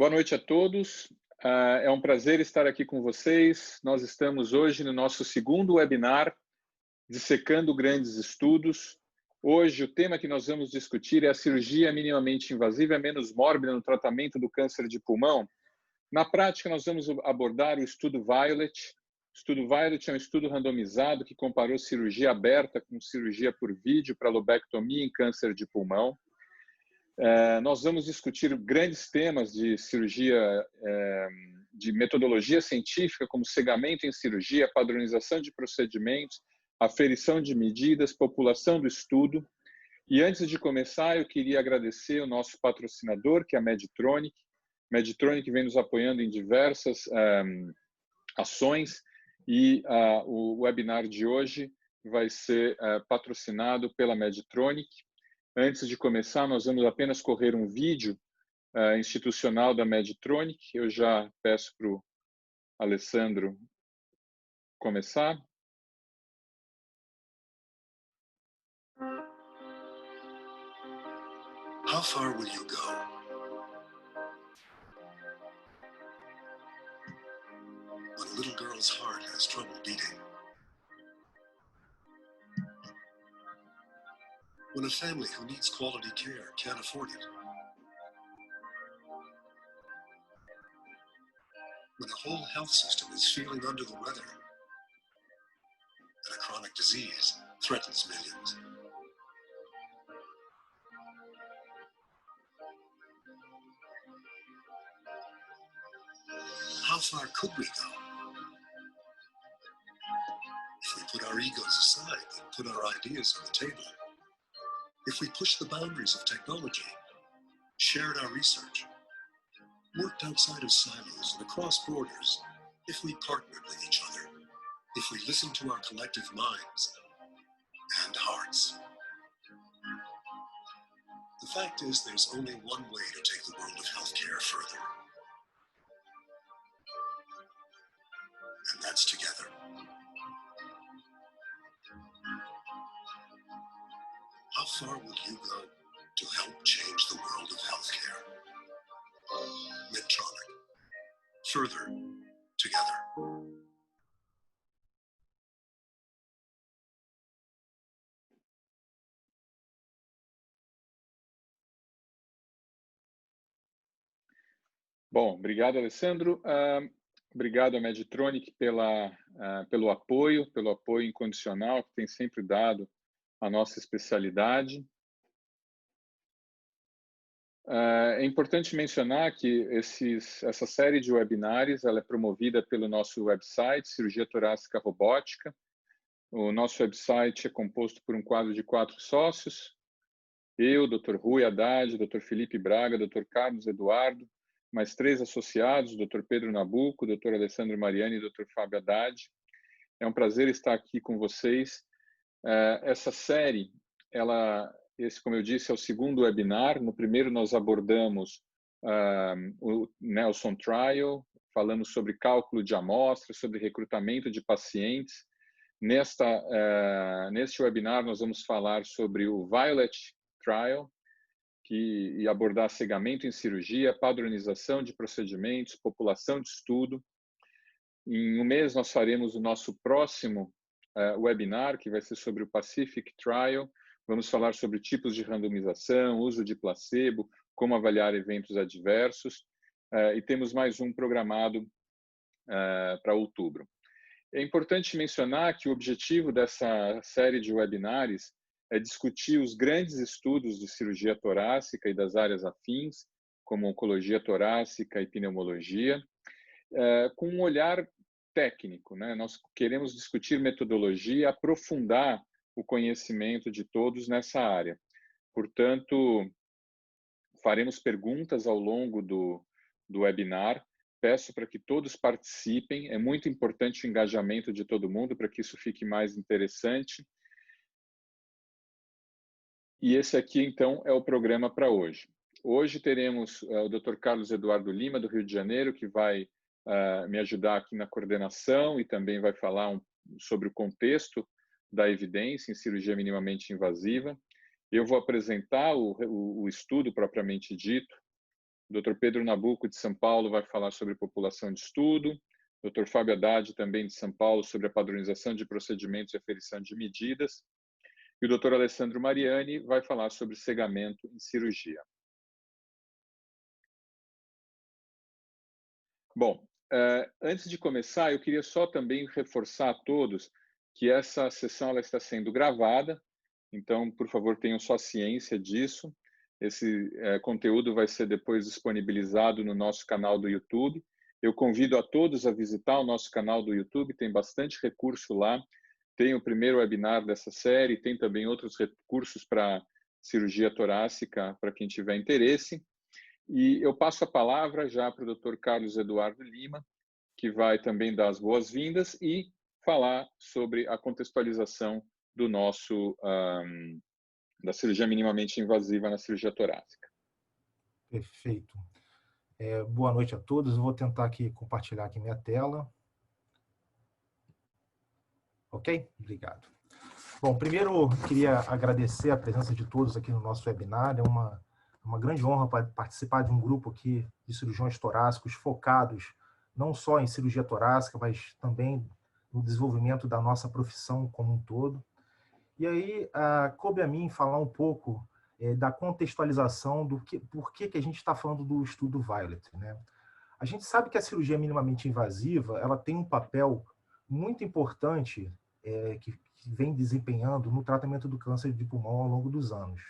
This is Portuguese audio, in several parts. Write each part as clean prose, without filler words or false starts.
Boa noite a todos. É um prazer estar aqui com vocês. Nós estamos hoje no nosso segundo webinar, Dissecando Grandes Estudos. Hoje, o tema que nós vamos discutir é a cirurgia minimamente invasiva menos mórbida no tratamento do câncer de pulmão. Na prática, nós vamos abordar o estudo Violet. O estudo Violet é um estudo randomizado que comparou cirurgia aberta com cirurgia por vídeo para lobectomia em câncer de pulmão. Nós vamos discutir grandes temas de cirurgia, de metodologia científica, como cegamento em cirurgia, padronização de procedimentos, aferição de medidas, população do estudo. E antes de começar, eu queria agradecer o nosso patrocinador, que é a Medtronic. Medtronic vem nos apoiando em diversas ações e o webinar de hoje vai ser patrocinado pela Medtronic. Antes de começar, nós vamos apenas correr um vídeo institucional da Medtronic. Eu já peço para o Alessandro começar. How far will you go? When a little girl's heart has trouble beating. When a family who needs quality care can't afford it. When a whole health system is feeling under the weather. And a chronic disease threatens millions. How far could we go? If we put our egos aside and put our ideas on the table. If we push the boundaries of technology, shared our research, worked outside of silos and across borders, if we partnered with each other, if we listened to our collective minds and hearts. The fact is, there's only one way to take the world of healthcare further. And that's together. How far will you go to help change the world of healthcare? Medtronic. Further together. Bom, obrigado, Alessandro. Obrigado à Medtronic pelo apoio incondicional que tem sempre dado à nossa especialidade. É importante mencionar que essa série de webinários ela é promovida pelo nosso website, Cirurgia Torácica Robótica. O nosso website é composto por um quadro de 4 sócios, eu, Dr. Rui Haddad, Dr. Felipe Braga, Dr. Carlos Eduardo, mais 3 associados, Dr. Pedro Nabuco, Dr. Alessandro Mariani e Dr. Fábio Haddad. É um prazer estar aqui com vocês. Essa série, esse, como eu disse, é o segundo webinar. No primeiro, nós abordamos o Nelson Trial, falamos sobre cálculo de amostras, sobre recrutamento de pacientes. Neste webinar, nós vamos falar sobre o Violet Trial, e abordar cegamento em cirurgia, padronização de procedimentos, população de estudo. Em um mês, nós faremos o nosso próximo webinar, que vai ser sobre o Pacific Trial. Vamos falar sobre tipos de randomização, uso de placebo, como avaliar eventos adversos. E temos mais um programado para outubro. É importante mencionar que o objetivo dessa série de webinários é discutir os grandes estudos de cirurgia torácica e das áreas afins, como oncologia torácica e pneumologia, com um olhar técnico, né? Nós queremos discutir metodologia, aprofundar o conhecimento de todos nessa área. Portanto, faremos perguntas ao longo do webinar. Peço para que todos participem. É muito importante o engajamento de todo mundo para que isso fique mais interessante. E esse aqui, então, é o programa para hoje. Hoje teremos o Dr. Carlos Eduardo Lima, do Rio de Janeiro, que vai me ajudar aqui na coordenação e também vai falar sobre o contexto da evidência em cirurgia minimamente invasiva. Eu vou apresentar o estudo propriamente dito O Dr. Pedro Nabuco, de São Paulo, vai falar sobre população de estudo. O Dr. Fábio Haddad, também de São Paulo, sobre a padronização de procedimentos e aferição de medidas. E o Dr. Alessandro Mariani vai falar sobre cegamento em cirurgia. Bom, antes de começar, eu queria só também reforçar a todos que essa sessão ela está sendo gravada, então, por favor, tenham só ciência disso. Esse conteúdo vai ser depois disponibilizado no nosso canal do YouTube. Eu convido a todos a visitar o nosso canal do YouTube, tem bastante recurso lá. Tem o primeiro webinar dessa série, tem também outros recursos para cirurgia torácica, para quem tiver interesse. E eu passo a palavra já para o Dr. Carlos Eduardo Lima, que vai também dar as boas-vindas e falar sobre a contextualização do nosso da cirurgia minimamente invasiva na cirurgia torácica. Perfeito. Boa noite a todos. Eu vou tentar aqui compartilhar aqui minha tela. Ok? Obrigado. Bom, primeiro eu queria agradecer a presença de todos aqui no nosso webinar. É uma grande honra participar de um grupo aqui de cirurgiões torácicos focados não só em cirurgia torácica, mas também no desenvolvimento da nossa profissão como um todo. E aí, coube a mim falar um pouco da contextualização do por que a gente está falando do estudo Violet, né? A gente sabe que a cirurgia minimamente invasiva ela tem um papel muito importante que vem desempenhando no tratamento do câncer de pulmão ao longo dos anos.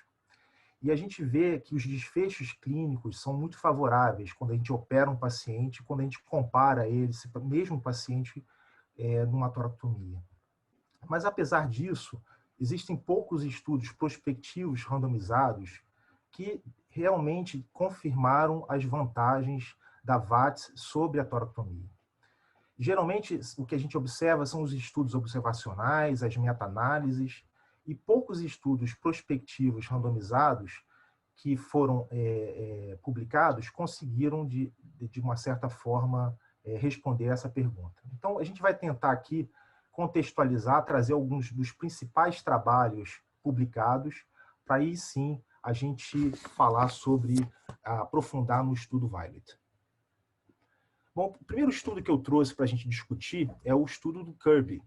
E a gente vê que os desfechos clínicos são muito favoráveis quando a gente opera um paciente, quando a gente compara ele, esse mesmo paciente, numa toracotomia. Mas, apesar disso, existem poucos estudos prospectivos randomizados que realmente confirmaram as vantagens da VATS sobre a toracotomia. Geralmente, o que a gente observa são os estudos observacionais, as meta-análises, e poucos estudos prospectivos randomizados que foram publicados conseguiram, de uma certa forma, responder essa pergunta. Então, a gente vai tentar aqui contextualizar, trazer alguns dos principais trabalhos publicados, para aí sim a gente falar sobre, aprofundar no estudo Violet. Bom, o primeiro estudo que eu trouxe para a gente discutir é o estudo do Kirby.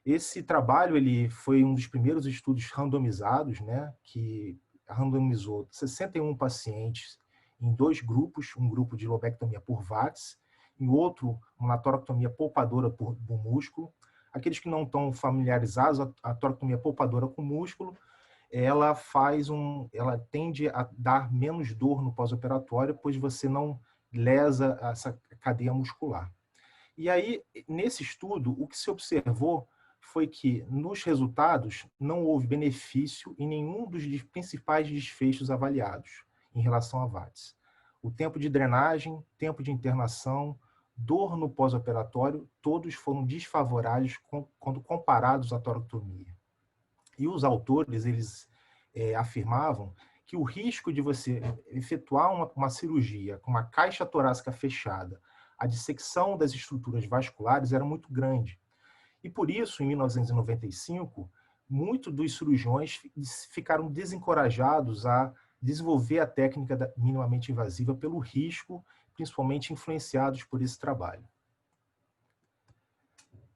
Esse trabalho ele foi um dos primeiros estudos randomizados, né, que randomizou 61 pacientes em 2 grupos, um grupo de lobectomia por VATS e outro uma toracotomia poupadora por músculo. Aqueles que não estão familiarizados, a toracotomia poupadora com músculo, ela tende a dar menos dor no pós-operatório, pois você não lesa essa cadeia muscular. E aí, nesse estudo, o que se observou foi que, nos resultados, não houve benefício em nenhum dos principais desfechos avaliados em relação a VATS. O tempo de drenagem, tempo de internação, dor no pós-operatório, todos foram desfavoráveis quando comparados à toracotomia. E os autores, eles afirmavam que o risco de você efetuar uma cirurgia com uma caixa torácica fechada, a dissecção das estruturas vasculares era muito grande. E por isso, em 1995, muitos dos cirurgiões ficaram desencorajados a desenvolver a técnica minimamente invasiva pelo risco, principalmente influenciados por esse trabalho.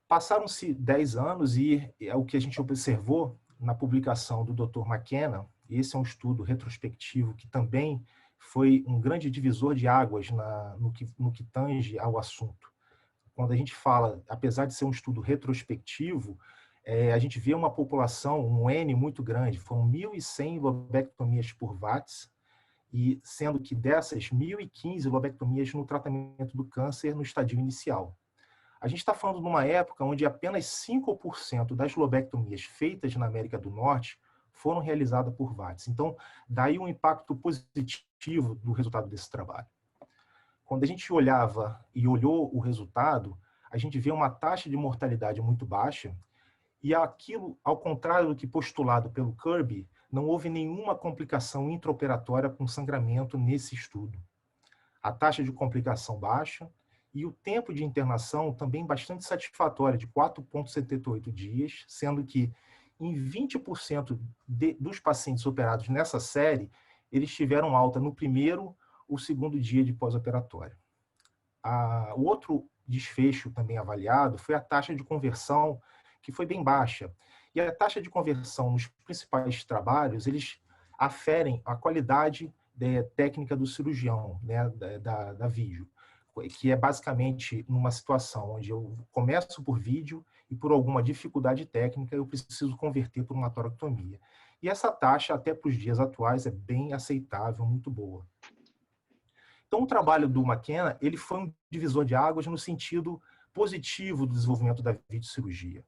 Passaram-se 10 anos e é o que a gente observou na publicação do Dr. McKenna. Esse é um estudo retrospectivo que também foi um grande divisor de águas no que tange ao assunto. Quando a gente fala, apesar de ser um estudo retrospectivo, a gente vê uma população, um N muito grande, foram 1.100 lobectomias por VATS, e sendo que dessas, 1.015 lobectomias no tratamento do câncer no estadio inicial. A gente está falando de uma época onde apenas 5% das lobectomias feitas na América do Norte foram realizadas por VATS. Então, daí um impacto positivo do resultado desse trabalho. Quando a gente olhava e olhou o resultado, a gente vê uma taxa de mortalidade muito baixa e aquilo, ao contrário do que postulado pelo Kirby, não houve nenhuma complicação intraoperatória com sangramento nesse estudo. A taxa de complicação baixa e o tempo de internação também bastante satisfatório, de 4,78 dias, sendo que em 20% dos pacientes operados nessa série, eles tiveram alta no primeiro o segundo dia de pós-operatório. O outro desfecho também avaliado foi a taxa de conversão, que foi bem baixa. E a taxa de conversão nos principais trabalhos, eles aferem a qualidade técnica do cirurgião, né, da vídeo, que é basicamente numa situação onde eu começo por vídeo e por alguma dificuldade técnica eu preciso converter por uma toracotomia. E essa taxa, até para os dias atuais, é bem aceitável, muito boa. Então, o trabalho do McKenna, ele foi um divisor de águas no sentido positivo do desenvolvimento da videocirurgia.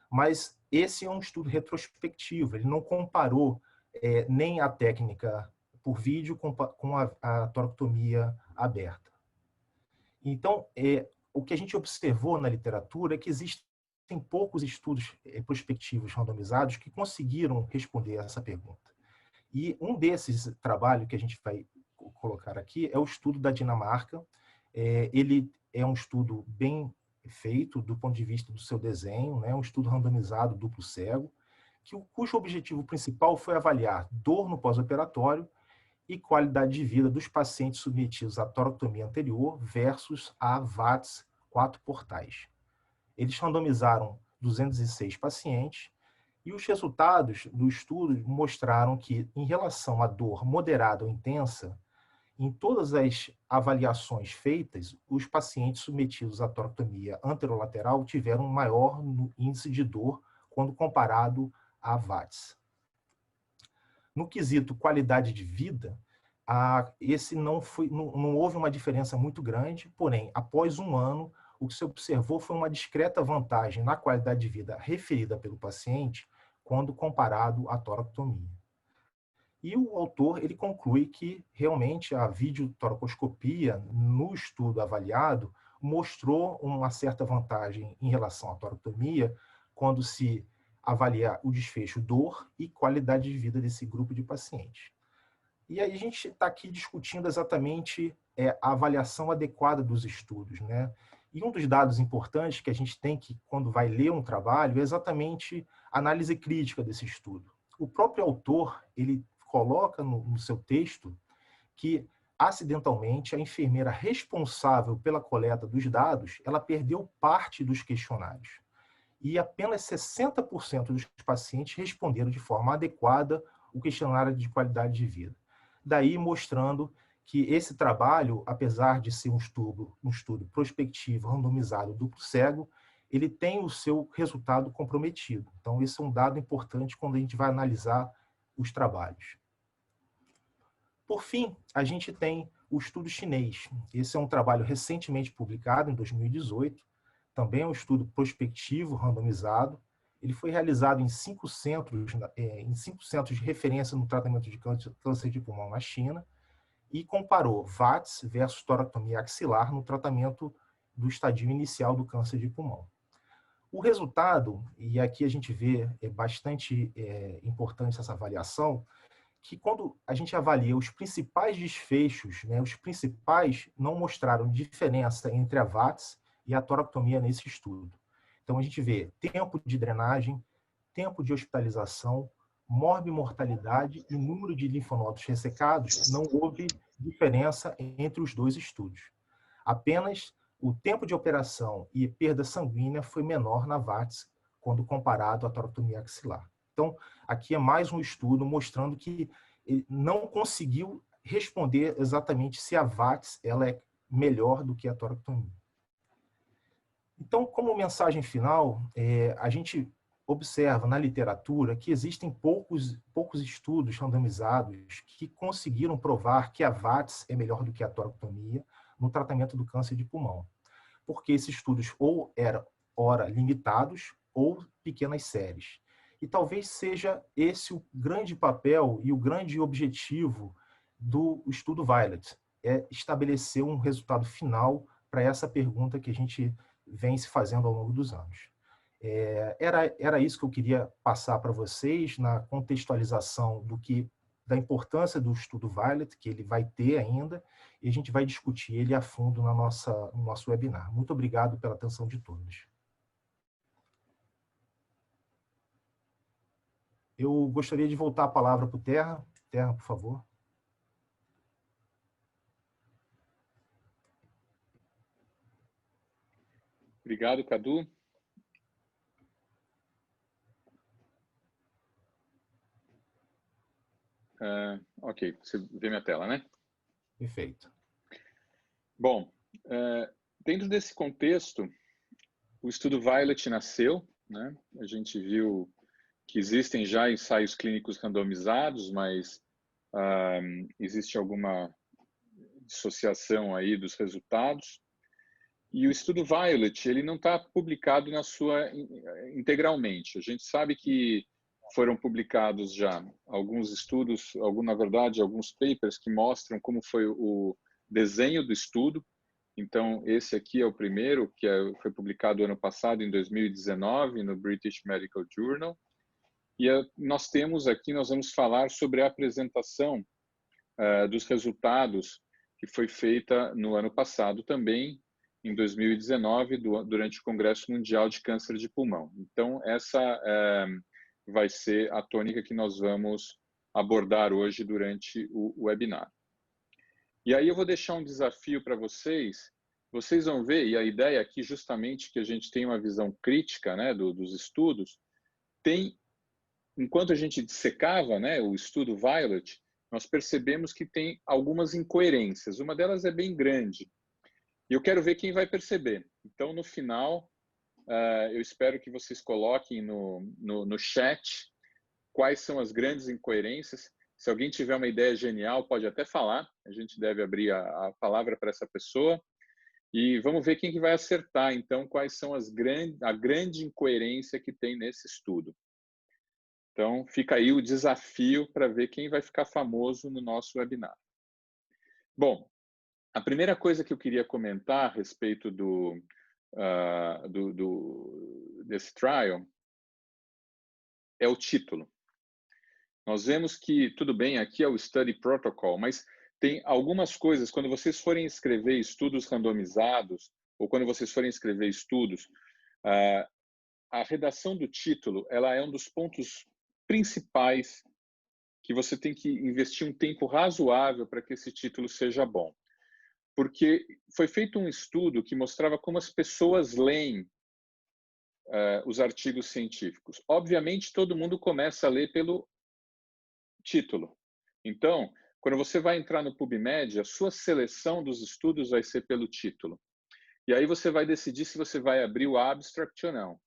Mas esse é um estudo retrospectivo, ele não comparou nem a técnica por vídeo com a toracotomia aberta. Então, o que a gente observou na literatura é que existem poucos estudos prospectivos randomizados que conseguiram responder a essa pergunta. E um desses trabalhos que a gente vai colocar aqui é o estudo da Dinamarca. Ele é um estudo bem feito do ponto de vista do seu desenho, né? Um estudo randomizado duplo cego, cujo objetivo principal foi avaliar dor no pós-operatório e qualidade de vida dos pacientes submetidos à toracotomia anterior versus a VATS 4 portais. Eles randomizaram 206 pacientes e os resultados do estudo mostraram que, em relação à dor moderada ou intensa, em todas as avaliações feitas, os pacientes submetidos à toracotomia anterolateral tiveram um maior índice de dor quando comparado à VATS. No quesito qualidade de vida, não houve uma diferença muito grande, porém, após um ano, o que se observou foi uma discreta vantagem na qualidade de vida referida pelo paciente quando comparado à toracotomia. E o autor ele conclui que realmente a videotoracoscopia no estudo avaliado mostrou uma certa vantagem em relação à toracotomia quando se avalia o desfecho dor e qualidade de vida desse grupo de pacientes. E aí a gente está aqui discutindo exatamente a avaliação adequada dos estudos, né? E um dos dados importantes que a gente tem que, quando vai ler um trabalho, é exatamente a análise crítica desse estudo. O próprio autor, ele coloca no seu texto que, acidentalmente, a enfermeira responsável pela coleta dos dados, ela perdeu parte dos questionários. E apenas 60% dos pacientes responderam de forma adequada o questionário de qualidade de vida. Daí mostrando que esse trabalho, apesar de ser um estudo prospectivo, randomizado, duplo cego, ele tem o seu resultado comprometido. Então, esse é um dado importante quando a gente vai analisar os trabalhos. Por fim, a gente tem o estudo chinês. Esse é um trabalho recentemente publicado, em 2018. Também é um estudo prospectivo, randomizado. Ele foi realizado em 5 centros de referência no tratamento de câncer de pulmão na China e comparou VATS versus toracotomia axilar no tratamento do estadio inicial do câncer de pulmão. O resultado, e aqui a gente vê bastante importante essa avaliação, que quando a gente avalia os principais desfechos, né, os principais não mostraram diferença entre a VATS e a toracotomia nesse estudo. Então, a gente vê tempo de drenagem, tempo de hospitalização, morbimortalidade e número de linfonodos ressecados, não houve diferença entre os dois estudos. Apenas o tempo de operação e perda sanguínea foi menor na VATS quando comparado à toracotomia axilar. Então, aqui é mais um estudo mostrando que ele não conseguiu responder exatamente se a VATS ela é melhor do que a toracotomia. Então, como mensagem final, a gente observa na literatura que existem poucos estudos randomizados que conseguiram provar que a VATS é melhor do que a toracotomia no tratamento do câncer de pulmão. Porque esses estudos ou eram limitados ou pequenas séries. E talvez seja esse o grande papel e o grande objetivo do estudo Violet, é estabelecer um resultado final para essa pergunta que a gente vem se fazendo ao longo dos anos. Era isso que eu queria passar para vocês na contextualização da importância do estudo Violet, que ele vai ter ainda, e a gente vai discutir ele a fundo no nosso webinar. Muito obrigado pela atenção de todos. Eu gostaria de voltar a palavra para o Terra. Terra, por favor. Obrigado, Cadu. Ok, você vê minha tela, né? Perfeito. Bom, dentro desse contexto, o estudo Violet nasceu, né? A gente viu que existem já ensaios clínicos randomizados, mas existe alguma dissociação aí dos resultados. E o estudo Violet, ele não está publicado integralmente. A gente sabe que foram publicados já alguns estudos, na verdade, alguns papers que mostram como foi o desenho do estudo. Então, esse aqui é o primeiro, que foi publicado ano passado, em 2019, no British Medical Journal. E nós vamos falar sobre a apresentação dos resultados que foi feita no ano passado também, em 2019, durante o Congresso Mundial de Câncer de Pulmão. Então, essa vai ser a tônica que nós vamos abordar hoje durante o webinar. E aí eu vou deixar um desafio para vocês. Vocês vão ver, e a ideia aqui justamente que a gente tem uma visão crítica, né, dos estudos, enquanto a gente dissecava, né, o estudo Violet, nós percebemos que tem algumas incoerências. Uma delas é bem grande. E eu quero ver quem vai perceber. Então, no final, eu espero que vocês coloquem no chat quais são as grandes incoerências. Se alguém tiver uma ideia genial, pode até falar. A gente deve abrir a palavra para essa pessoa. E vamos ver quem que vai acertar, então, quais são a grande incoerência que tem nesse estudo. Então, fica aí o desafio para ver quem vai ficar famoso no nosso webinar. Bom, a primeira coisa que eu queria comentar a respeito desse trial é o título. Nós vemos que, tudo bem, aqui é o Study Protocol, mas tem algumas coisas, quando vocês forem escrever estudos randomizados, ou quando vocês forem escrever estudos, a redação do título ela é um dos pontos principais que você tem que investir um tempo razoável para que esse título seja bom. Porque foi feito um estudo que mostrava como as pessoas leem os artigos científicos. Obviamente, todo mundo começa a ler pelo título. Então, quando você vai entrar no PubMed, a sua seleção dos estudos vai ser pelo título. E aí você vai decidir se você vai abrir o abstract ou não.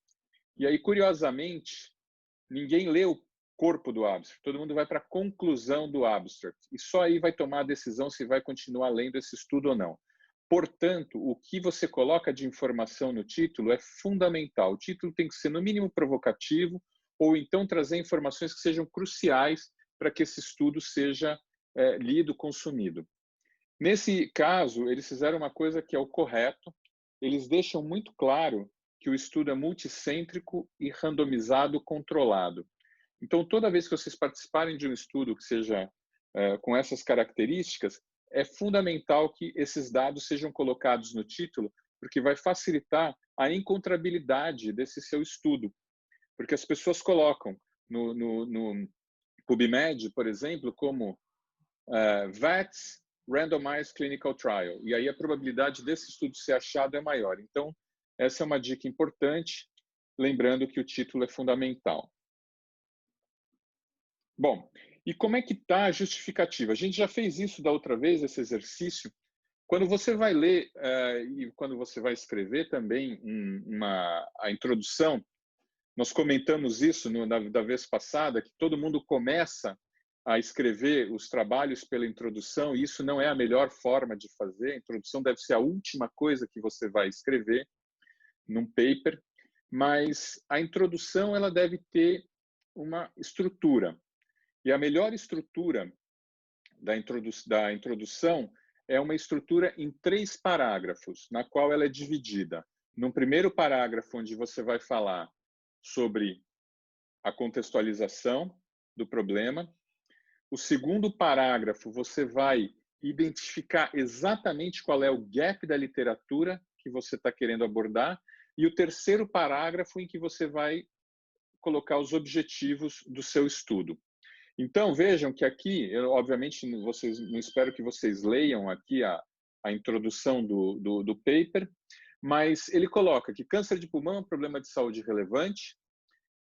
E aí, curiosamente, ninguém lê o corpo do abstract. Todo mundo vai para a conclusão do abstract. E só aí vai tomar a decisão se vai continuar lendo esse estudo ou não. Portanto, o que você coloca de informação no título é fundamental. O título tem que ser, no mínimo, provocativo, ou então trazer informações que sejam cruciais para que esse estudo seja lido, consumido. Nesse caso, eles fizeram uma coisa que é o correto. Eles deixam muito claro que o estudo é multicêntrico e randomizado controlado. Então, toda vez que vocês participarem de um estudo que seja com essas características, é fundamental que esses dados sejam colocados no título, porque vai facilitar a encontrabilidade desse seu estudo. Porque as pessoas colocam no PubMed, por exemplo, como VATS Randomized Clinical Trial. E aí a probabilidade desse estudo ser achado é maior. Então, essa é uma dica importante, lembrando que o título é fundamental. Bom, e como é que está a justificativa? A gente já fez isso da outra vez, esse exercício. Quando você vai ler e quando você vai escrever também a introdução, nós comentamos isso da vez passada, que todo mundo começa a escrever os trabalhos pela introdução, e isso não é a melhor forma de fazer. A introdução deve ser a última coisa que você vai escrever num paper, mas a introdução ela deve ter uma estrutura. E a melhor estrutura da introdução é uma estrutura em 3 parágrafos, na qual ela é dividida. Num primeiro parágrafo, onde você vai falar sobre a contextualização do problema. O segundo parágrafo, você vai identificar exatamente qual é o gap da literatura que você está querendo abordar. E o terceiro parágrafo, em que você vai colocar os objetivos do seu estudo. Então, vejam que aqui, obviamente, não espero que vocês leiam aqui a introdução do paper, mas ele coloca que câncer de pulmão é um problema de saúde relevante,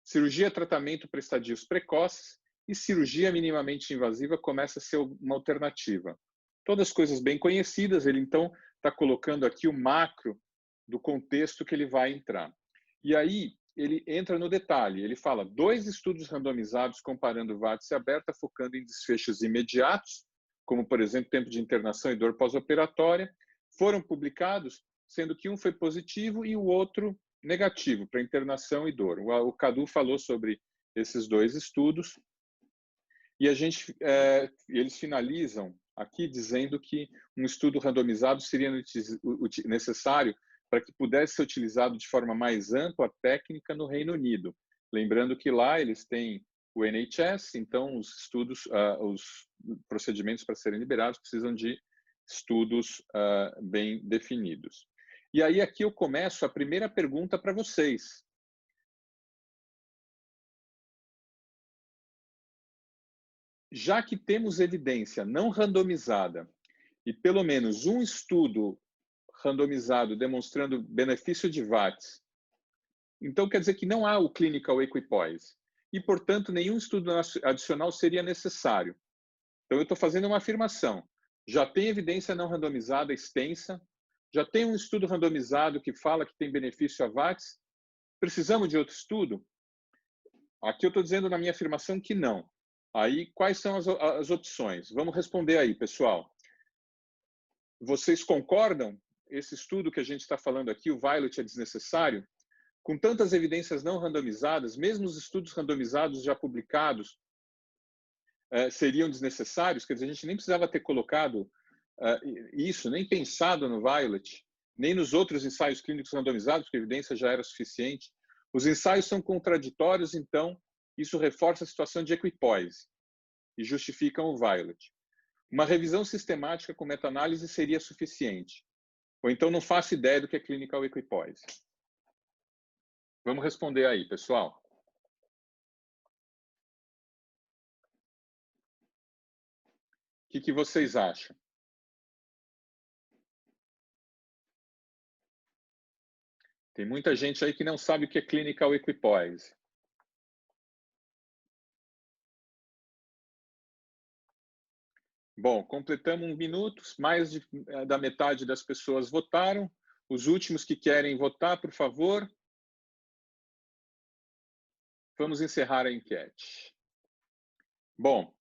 cirurgia, tratamento para estadios precoces e cirurgia minimamente invasiva começa a ser uma alternativa. Todas coisas bem conhecidas, ele então está colocando aqui o macro do contexto que ele vai entrar. E aí ele entra no detalhe, ele fala 2 estudos randomizados comparando vártice aberta, focando em desfechos imediatos, como, por exemplo, tempo de internação e dor pós-operatória, foram publicados, sendo que um foi positivo e o outro negativo para internação e dor. O Cadu falou sobre esses 2 estudos e eles finalizam aqui dizendo que um estudo randomizado seria necessário para que pudesse ser utilizado de forma mais ampla, técnica, no Reino Unido. Lembrando que lá eles têm o NHS, então os estudos, os procedimentos para serem liberados precisam de estudos bem definidos. E aí aqui eu começo a primeira pergunta para vocês. Já que temos evidência não randomizada e pelo menos um estudo randomizado demonstrando benefício de VATS, então quer dizer que não há o clinical equipoise e, portanto, nenhum estudo adicional seria necessário. Então eu estou fazendo uma afirmação. Já tem evidência não randomizada extensa, já tem um estudo randomizado que fala que tem benefício a VATS, precisamos de outro estudo? Aqui eu estou dizendo na minha afirmação que não. Aí, quais são as opções? Vamos responder aí, pessoal. Vocês concordam? Esse estudo que a gente está falando aqui, o Violet, é desnecessário? Com tantas evidências não randomizadas, mesmo os estudos randomizados já publicados seriam desnecessários? Quer dizer, a gente nem precisava ter colocado isso, nem pensado no Violet, nem nos outros ensaios clínicos randomizados, porque a evidência já era suficiente. Os ensaios são contraditórios, então isso reforça a situação de equipoise e justificam o Violet. Uma revisão sistemática com meta-análise seria suficiente. Ou então não faço ideia do que é clinical equipoise. Vamos responder aí, pessoal. O que vocês acham? Tem muita gente aí que não sabe o que é clinical equipoise. Bom, completamos 1 minuto, mais da metade das pessoas votaram. Os últimos que querem votar, por favor. Vamos encerrar a enquete. Bom,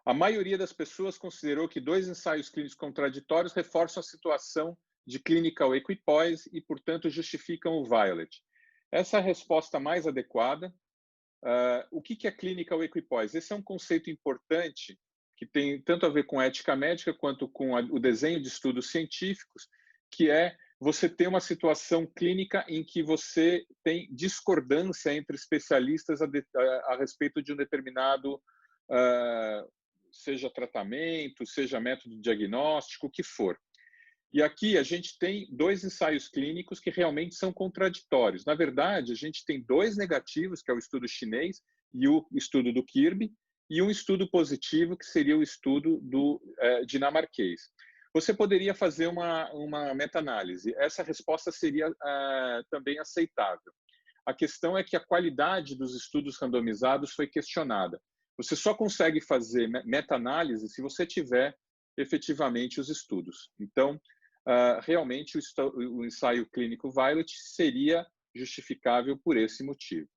a maioria das pessoas considerou que 2 ensaios clínicos contraditórios reforçam a situação de clinical equipoise e, portanto, justificam o Violet. Essa é a resposta mais adequada. O que é clinical equipoise? Esse é um conceito importante que tem tanto a ver com ética médica quanto com o desenho de estudos científicos, que é você ter uma situação clínica em que você tem discordância entre especialistas a respeito de um determinado, seja tratamento, seja método diagnóstico, o que for. E aqui a gente tem 2 ensaios clínicos que realmente são contraditórios. Na verdade, a gente tem 2 negativos, que é o estudo chinês e o estudo do Kirby, e um estudo positivo, que seria o estudo do dinamarquês. Você poderia fazer uma meta-análise. Essa resposta seria também aceitável. A questão é que a qualidade dos estudos randomizados foi questionada. Você só consegue fazer meta-análise se você tiver efetivamente os estudos. Então, realmente o ensaio clínico Violet seria justificável por esse motivo.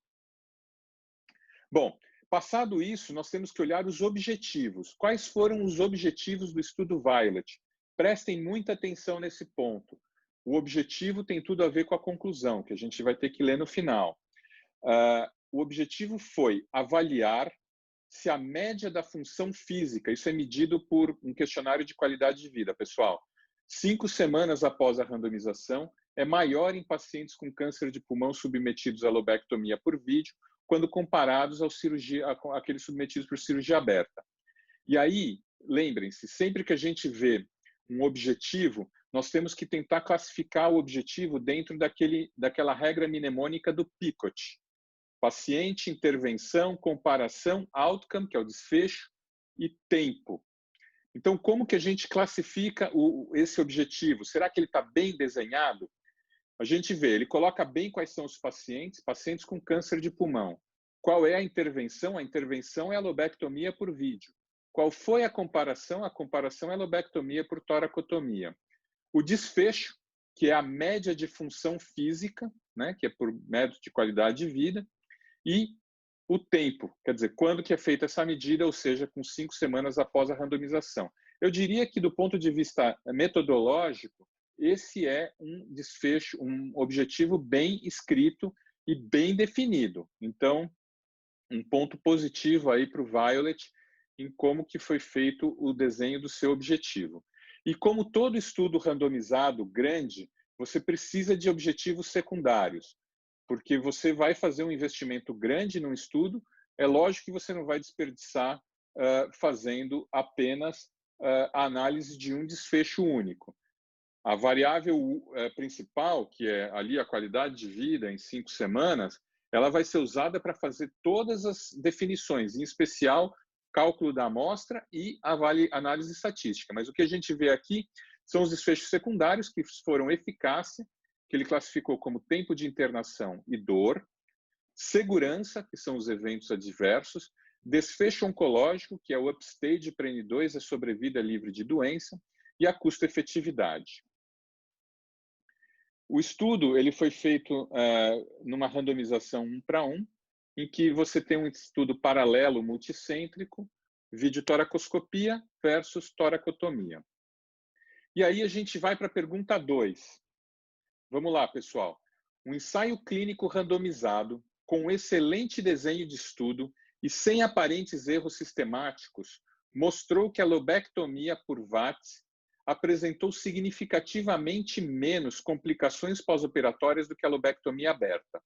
Bom, passado isso, nós temos que olhar os objetivos. Quais foram os objetivos do estudo Violet? Prestem muita atenção nesse ponto. O objetivo tem tudo a ver com a conclusão, que a gente vai ter que ler no final. O objetivo foi avaliar se a média da função física, isso é medido por um questionário de qualidade de vida, pessoal, 5 semanas após a randomização, é maior em pacientes com câncer de pulmão submetidos à lobectomia por vídeo, quando comparados àqueles submetidos por cirurgia aberta. E aí, lembrem-se, sempre que a gente vê um objetivo, nós temos que tentar classificar o objetivo dentro daquela regra mnemônica do PICOT. Paciente, intervenção, comparação, outcome, que é o desfecho, e tempo. Então, como que a gente classifica esse objetivo? Será que ele está bem desenhado? A gente vê, ele coloca bem quais são os pacientes com câncer de pulmão. Qual é a intervenção? A intervenção é a lobectomia por vídeo. Qual foi a comparação? A comparação é a lobectomia por toracotomia. O desfecho, que é a média de função física, né, que é por método de qualidade de vida, e o tempo, quer dizer, quando que é feita essa medida, ou seja, com 5 semanas após a randomização. Eu diria que, do ponto de vista metodológico, esse é um desfecho, um objetivo bem escrito e bem definido. Então, um ponto positivo aí para o Violet em como que foi feito o desenho do seu objetivo. E como todo estudo randomizado grande, você precisa de objetivos secundários, porque você vai fazer um investimento grande num estudo, é lógico que você não vai desperdiçar fazendo apenas a análise de um desfecho único. A variável principal, que é ali a qualidade de vida em 5 semanas, ela vai ser usada para fazer todas as definições, em especial cálculo da amostra e a análise estatística. Mas o que a gente vê aqui são os desfechos secundários que foram eficácia, que ele classificou como tempo de internação e dor, segurança, que são os eventos adversos, desfecho oncológico, que é o upstage para N2, a sobrevida livre de doença, e a custo-efetividade. O estudo ele foi feito numa randomização 1:1, em que você tem um estudo paralelo multicêntrico, videotoracoscopia versus toracotomia. E aí a gente vai para a pergunta 2. Vamos lá, pessoal. Um ensaio clínico randomizado, com um excelente desenho de estudo e sem aparentes erros sistemáticos, mostrou que a lobectomia por VATS apresentou significativamente menos complicações pós-operatórias do que a lobectomia aberta.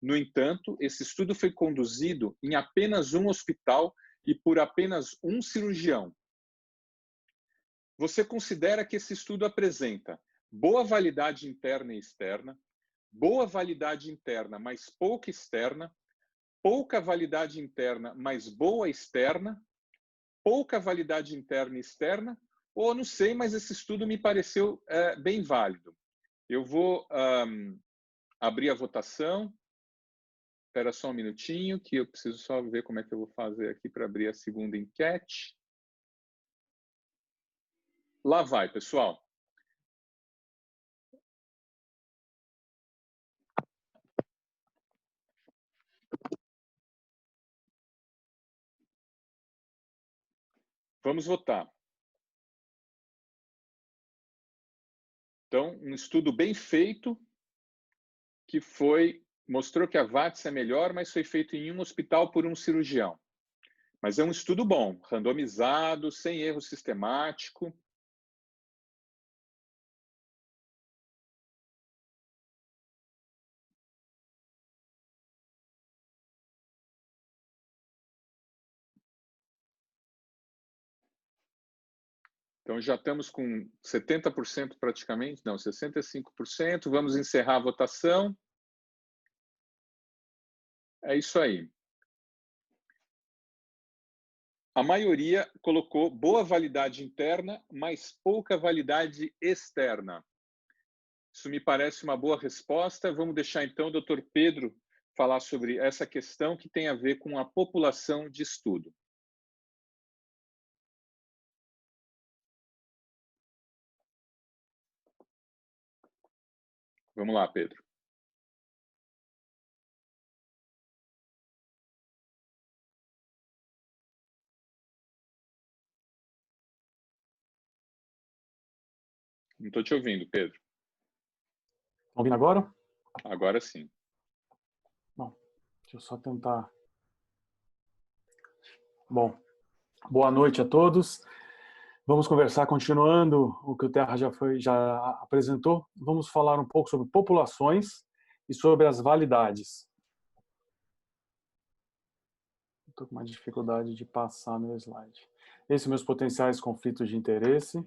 No entanto, esse estudo foi conduzido em apenas um hospital e por apenas um cirurgião. Você considera que esse estudo apresenta boa validade interna e externa, boa validade interna, mas pouca externa, pouca validade interna, mas boa externa, pouca validade interna e externa, ou não sei, mas esse estudo me pareceu bem válido. Eu vou abrir a votação. Espera só um minutinho, que eu preciso só ver como é que eu vou fazer aqui para abrir a segunda enquete. Lá vai, pessoal. Vamos votar. Então, um estudo bem feito, que mostrou que a VATS é melhor, mas foi feito em um hospital por um cirurgião. Mas é um estudo bom, randomizado, sem erro sistemático. Então, já estamos com 70% praticamente, não, 65%. Vamos encerrar a votação. É isso aí. A maioria colocou boa validade interna, mas pouca validade externa. Isso me parece uma boa resposta. Vamos deixar, então, o Dr. Pedro falar sobre essa questão que tem a ver com a população de estudo. Vamos lá, Pedro. Não estou te ouvindo, Pedro. Estão ouvindo agora? Agora sim. Bom, deixa eu só tentar. Bom, boa noite a todos. Vamos conversar, continuando o que o Terra já apresentou. Vamos falar um pouco sobre populações e sobre as validades. Estou com uma dificuldade de passar meu slide. Esses são meus potenciais conflitos de interesse.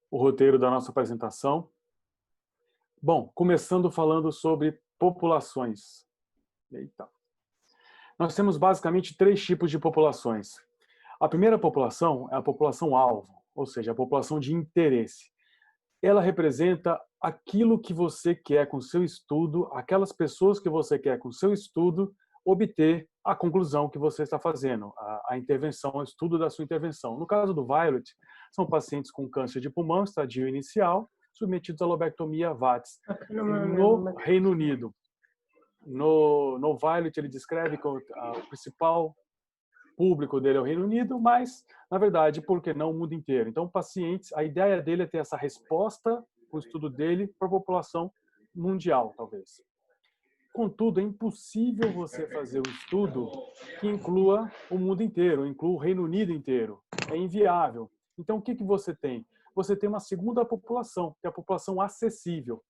O roteiro da nossa apresentação. Bom, começando falando sobre populações. Eita. Nós temos basicamente 3 tipos de populações. A primeira população é a população alvo, ou seja, a população de interesse. ela representa aquilo que você quer com o seu estudo, aquelas pessoas que você quer com o seu estudo obter a conclusão que você está fazendo, a intervenção, o estudo da sua intervenção. No caso do Violet, são pacientes com câncer de pulmão, estadio inicial, submetidos à lobectomia VATS no Reino Unido. No Violet, ele descreve que o principal público dele é o Reino Unido, mas, na verdade, por que não o mundo inteiro? Então, pacientes, a ideia dele é ter essa resposta, o estudo dele, para a população mundial, talvez. Contudo, é impossível você fazer um estudo que inclua o mundo inteiro, inclua o Reino Unido inteiro. É inviável. Então, o que você tem? Você tem uma segunda população, que é a população acessível,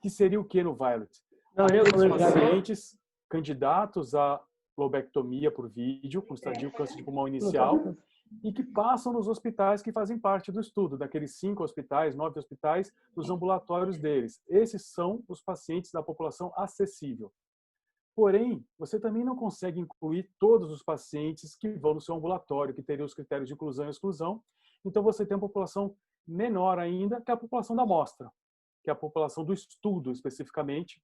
que seria o que no Violet? Aqueles pacientes candidatos a lobectomia por vídeo, com estadio câncer de pulmão inicial, e que passam nos hospitais que fazem parte do estudo, daqueles 5 hospitais, 9 hospitais, nos ambulatórios deles. Esses são os pacientes da população acessível. Porém, você também não consegue incluir todos os pacientes que vão no seu ambulatório, que teriam os critérios de inclusão e exclusão. Então, você tem uma população menor ainda, que é a população da amostra, que é a população do estudo, especificamente.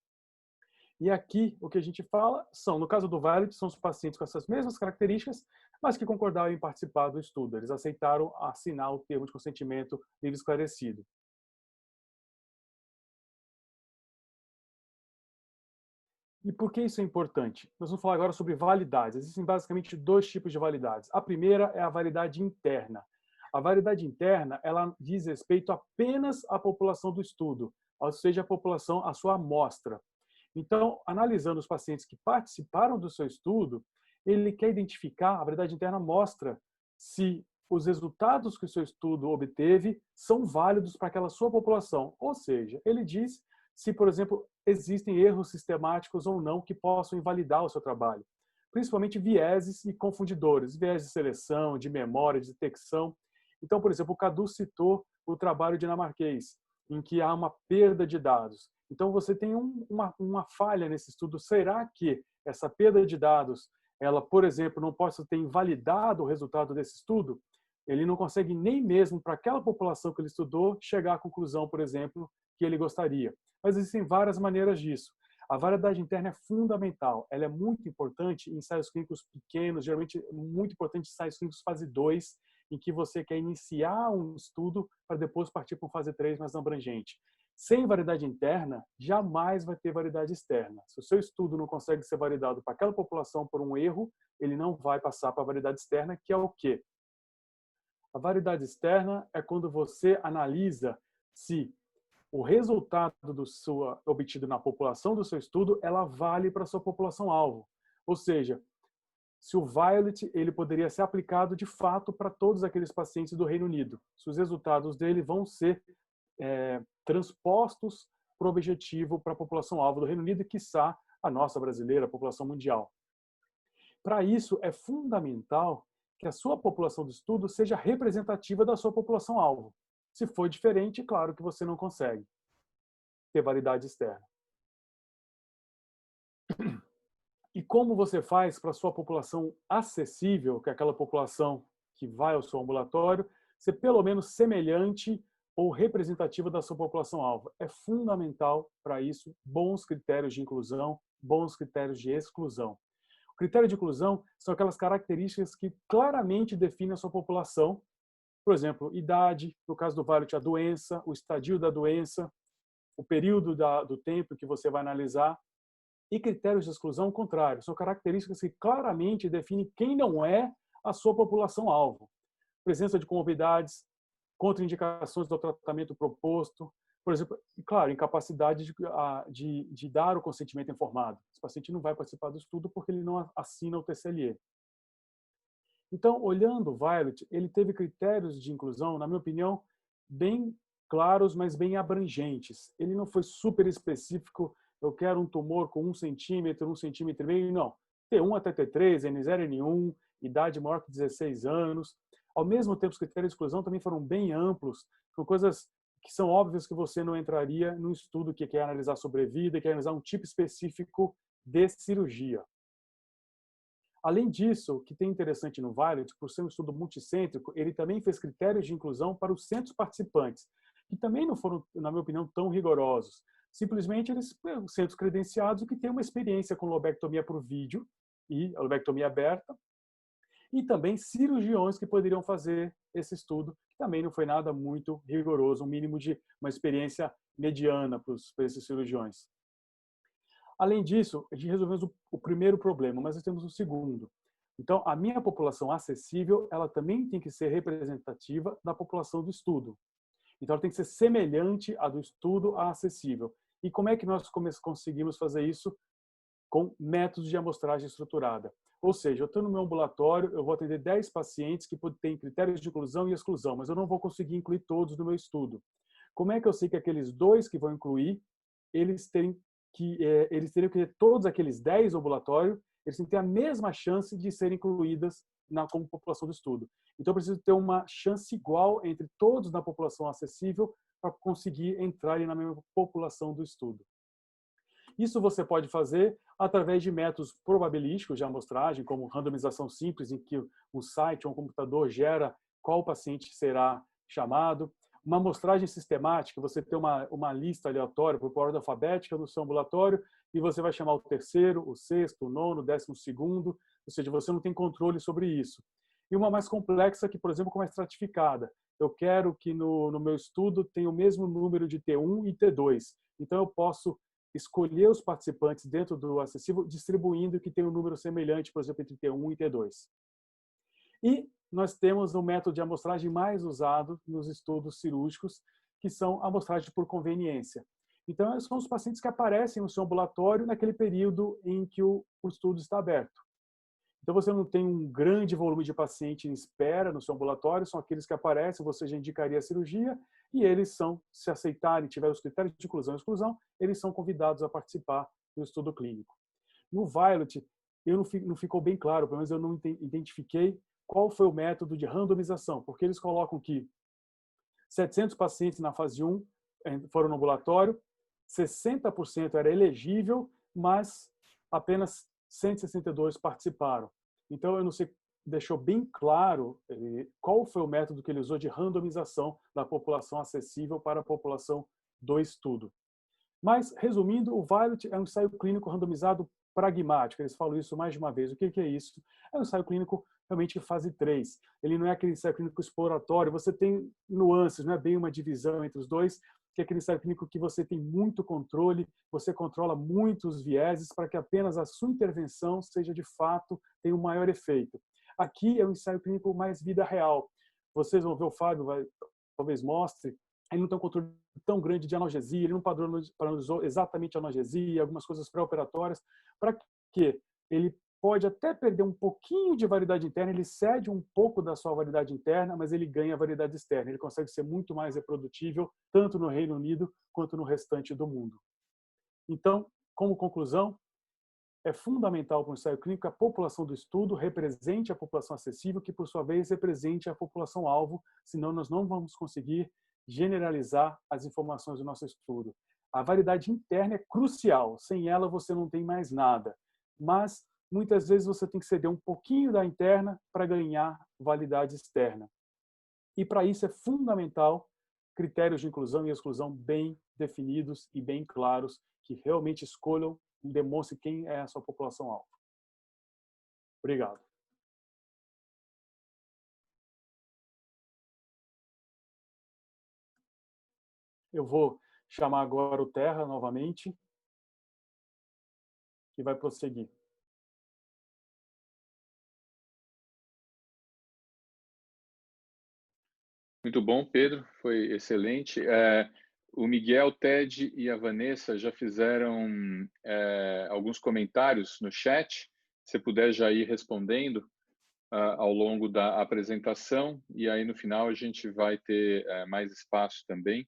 E aqui, o que a gente fala são, no caso do Violet, são os pacientes com essas mesmas características, mas que concordaram em participar do estudo. Eles aceitaram assinar o termo de consentimento livre e esclarecido. E por que isso é importante? Nós vamos falar agora sobre validades. Existem basicamente 2 tipos de validades. A primeira é a validade interna. A validade interna, ela diz respeito apenas à população do estudo, ou seja, a população, a sua amostra. Então, analisando os pacientes que participaram do seu estudo, ele quer identificar, a validade interna mostra se os resultados que o seu estudo obteve são válidos para aquela sua população. Ou seja, ele diz se, por exemplo, existem erros sistemáticos ou não que possam invalidar o seu trabalho. Principalmente vieses e confundidores, viés de seleção, de memória, de detecção. Então, por exemplo, o Cadu citou o trabalho dinamarquês, em que há uma perda de dados. Então, você tem uma falha nesse estudo. Será que essa perda de dados, ela, por exemplo, não possa ter invalidado o resultado desse estudo? Ele não consegue nem mesmo para aquela população que ele estudou chegar à conclusão, por exemplo, que ele gostaria. Mas existem várias maneiras disso. A validade interna é fundamental. Ela é muito importante em ensaios clínicos pequenos, geralmente muito importante em ensaios clínicos fase 2, em que você quer iniciar um estudo para depois partir para uma fase 3 mais abrangente. Sem validade interna, jamais vai ter validade externa. Se o seu estudo não consegue ser validado para aquela população por um erro, ele não vai passar para a validade externa, que é o quê? A validade externa é quando você analisa se o resultado obtido na população do seu estudo, ela vale para a sua população-alvo. Ou seja, se o Violet ele poderia ser aplicado de fato para todos aqueles pacientes do Reino Unido. Se os resultados dele vão ser transpostos para o objetivo para a população-alvo do Reino Unido e, quiçá, a nossa brasileira, a população mundial. Para isso, é fundamental que a sua população do estudo seja representativa da sua população-alvo. Se for diferente, claro que você não consegue ter validade externa. E como você faz para a sua população acessível, que é aquela população que vai ao seu ambulatório, ser pelo menos semelhante ou representativa da sua população-alvo? É fundamental para isso bons critérios de inclusão, bons critérios de exclusão. O critério de inclusão são aquelas características que claramente definem a sua população. Por exemplo, idade, no caso do Violet, a doença, o estadio da doença, o período do tempo que você vai analisar. E critérios de exclusão, ao contrário, são características que claramente definem quem não é a sua população-alvo. Presença de comorbidades, contraindicações do tratamento proposto, por exemplo, claro, incapacidade de dar o consentimento informado. Esse paciente não vai participar do estudo porque ele não assina o TCLE. Então, olhando o Violet, ele teve critérios de inclusão, na minha opinião, bem claros, mas bem abrangentes. Ele não foi super específico, eu quero um tumor com 1 centímetro, 1,5 centímetro, não. T1 até T3, N0, N1, idade maior que 16 anos. Ao mesmo tempo, os critérios de exclusão também foram bem amplos, com coisas que são óbvias que você não entraria num estudo que quer analisar sobrevida, quer analisar um tipo específico de cirurgia. Além disso, o que tem interessante no Violet, por ser um estudo multicêntrico, ele também fez critérios de inclusão para os centros participantes. que também não foram, na minha opinião, tão rigorosos. Simplesmente eles são centros credenciados que têm uma experiência com lobectomia por vídeo e a lobectomia aberta, e também cirurgiões que poderiam fazer esse estudo, que também não foi nada muito rigoroso, um mínimo de uma experiência mediana para esses cirurgiões. Além disso, a gente resolveu o primeiro problema, mas nós temos o segundo. Então, a minha população acessível, ela também tem que ser representativa da população do estudo. Então, ela tem que ser semelhante à do estudo à acessível. E como é que nós conseguimos fazer isso? Com métodos de amostragem estruturada. Ou seja, eu estou no meu ambulatório, eu vou atender 10 pacientes que têm critérios de inclusão e exclusão, mas eu não vou conseguir incluir todos no meu estudo. Como é que eu sei que aqueles 2 que vão incluir, eles teriam que ter todos aqueles 10 ambulatórios, eles têm que ter a mesma chance de serem incluídas como população do estudo. Então, eu preciso ter uma chance igual entre todos na população acessível para conseguir entrar na minha população do estudo. Isso você pode fazer através de métodos probabilísticos de amostragem, como randomização simples, em que um site ou um computador gera qual paciente será chamado. Uma amostragem sistemática, você tem uma lista aleatória por ordem alfabética no seu ambulatório e você vai chamar o terceiro, o sexto, o nono, o 12º, ou seja, você não tem controle sobre isso. E uma mais complexa que, por exemplo, como é estratificada. Eu quero que no meu estudo tenha o mesmo número de T1 e T2. Então, eu posso escolher os participantes dentro do acessível, distribuindo que tem um número semelhante, por exemplo, entre T1 e T2. E nós temos o método de amostragem mais usado nos estudos cirúrgicos, que são a amostragem por conveniência. Então, são os pacientes que aparecem no seu ambulatório naquele período em que o estudo está aberto. Então, você não tem um grande volume de paciente em espera no seu ambulatório, são aqueles que aparecem, você já indicaria a cirurgia, e eles são, se aceitarem, tiverem os critérios de inclusão e exclusão, eles são convidados a participar do estudo clínico. No Violet, não ficou bem claro, pelo menos eu não identifiquei qual foi o método de randomização, porque eles colocam que 700 pacientes na fase 1 foram no ambulatório, 60% era elegível, mas apenas 162 participaram. Então, eu não sei, deixou bem claro qual foi o método que ele usou de randomização da população acessível para a população do estudo. Mas, resumindo, o Violet é um ensaio clínico randomizado pragmático. Eles falam isso mais de uma vez. O que é isso? É um ensaio clínico realmente fase 3. Ele não é aquele ensaio clínico exploratório. Você tem nuances, não é bem uma divisão entre os dois, que é aquele ensaio clínico que você tem muito controle, você controla muitos vieses para que apenas a sua intervenção seja de fato, tenha um maior efeito. Aqui é um ensaio clínico mais vida real. Vocês vão ver, o Fábio talvez mostre, ele não tem um controle tão grande de analgesia, ele não padronizou exatamente a analgesia, algumas coisas pré-operatórias, para que ele pode até perder um pouquinho de variedade interna, ele cede um pouco da sua variedade interna, mas ele ganha variedade externa, ele consegue ser muito mais reprodutível, tanto no Reino Unido quanto no restante do mundo. Então, como conclusão, é fundamental para o ensaio clínico que a população do estudo represente a população acessível, que por sua vez represente a população alvo, senão nós não vamos conseguir generalizar as informações do nosso estudo. A variedade interna é crucial, sem ela você não tem mais nada. Mas muitas vezes você tem que ceder um pouquinho da interna para ganhar validade externa. E para isso é fundamental critérios de inclusão e exclusão bem definidos e bem claros, que realmente escolham e demonstrem quem é a sua população-alvo. Obrigado. Eu vou chamar agora o Terra novamente, que vai prosseguir. Muito bom, Pedro, foi excelente. O Miguel, o Ted e a Vanessa já fizeram alguns comentários no chat. Se puder já ir respondendo ao longo da apresentação, e aí no final a gente vai ter mais espaço também,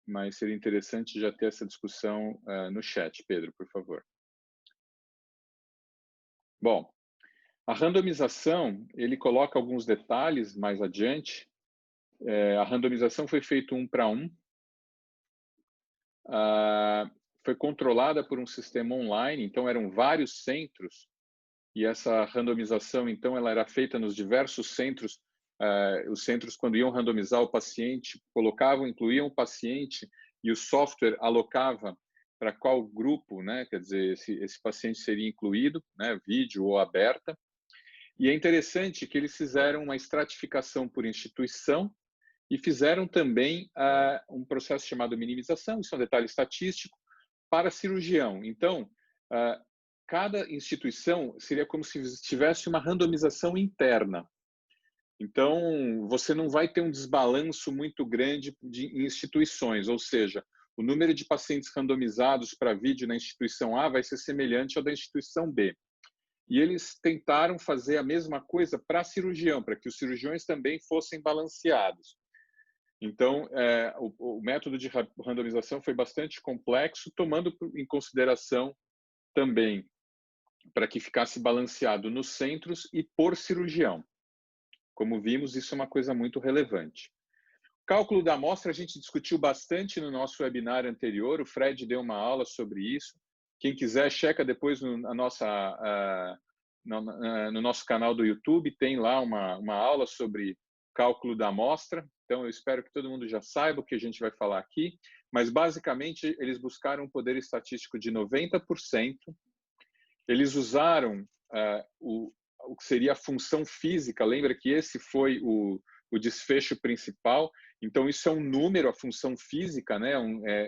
mas seria interessante já ter essa discussão no chat. Pedro, por favor. Bom, a randomização, ele coloca alguns detalhes mais adiante. A randomização foi feita 1 para 1. Foi controlada por um sistema online, então eram vários centros, e essa randomização, então, ela era feita nos diversos centros os centros, quando iam randomizar o paciente, incluíam o paciente e o software alocava para qual grupo, né? Quer dizer, esse paciente seria incluído, né? Vídeo ou aberta. E é interessante que eles fizeram uma estratificação por instituição e fizeram também um processo chamado minimização, isso é um detalhe estatístico, para cirurgião. Então, cada instituição seria como se tivesse uma randomização interna. Então, você não vai ter um desbalanço muito grande em instituições, ou seja, o número de pacientes randomizados para vídeo na instituição A vai ser semelhante ao da instituição B. E eles tentaram fazer a mesma coisa para cirurgião, para que os cirurgiões também fossem balanceados. Então, o método de randomização foi bastante complexo, tomando em consideração também para que ficasse balanceado nos centros e por cirurgião. Como vimos, isso é uma coisa muito relevante. O cálculo da amostra a gente discutiu bastante no nosso webinar anterior, o Fred deu uma aula sobre isso. Quem quiser, checa depois no nosso canal do YouTube, tem lá uma aula sobre cálculo da amostra. Então, eu espero que todo mundo já saiba o que a gente vai falar aqui. Mas, basicamente, eles buscaram um poder estatístico de 90%. Eles usaram o que seria a função física. Lembra que esse foi o desfecho principal. Então, isso é um número, a função física, né?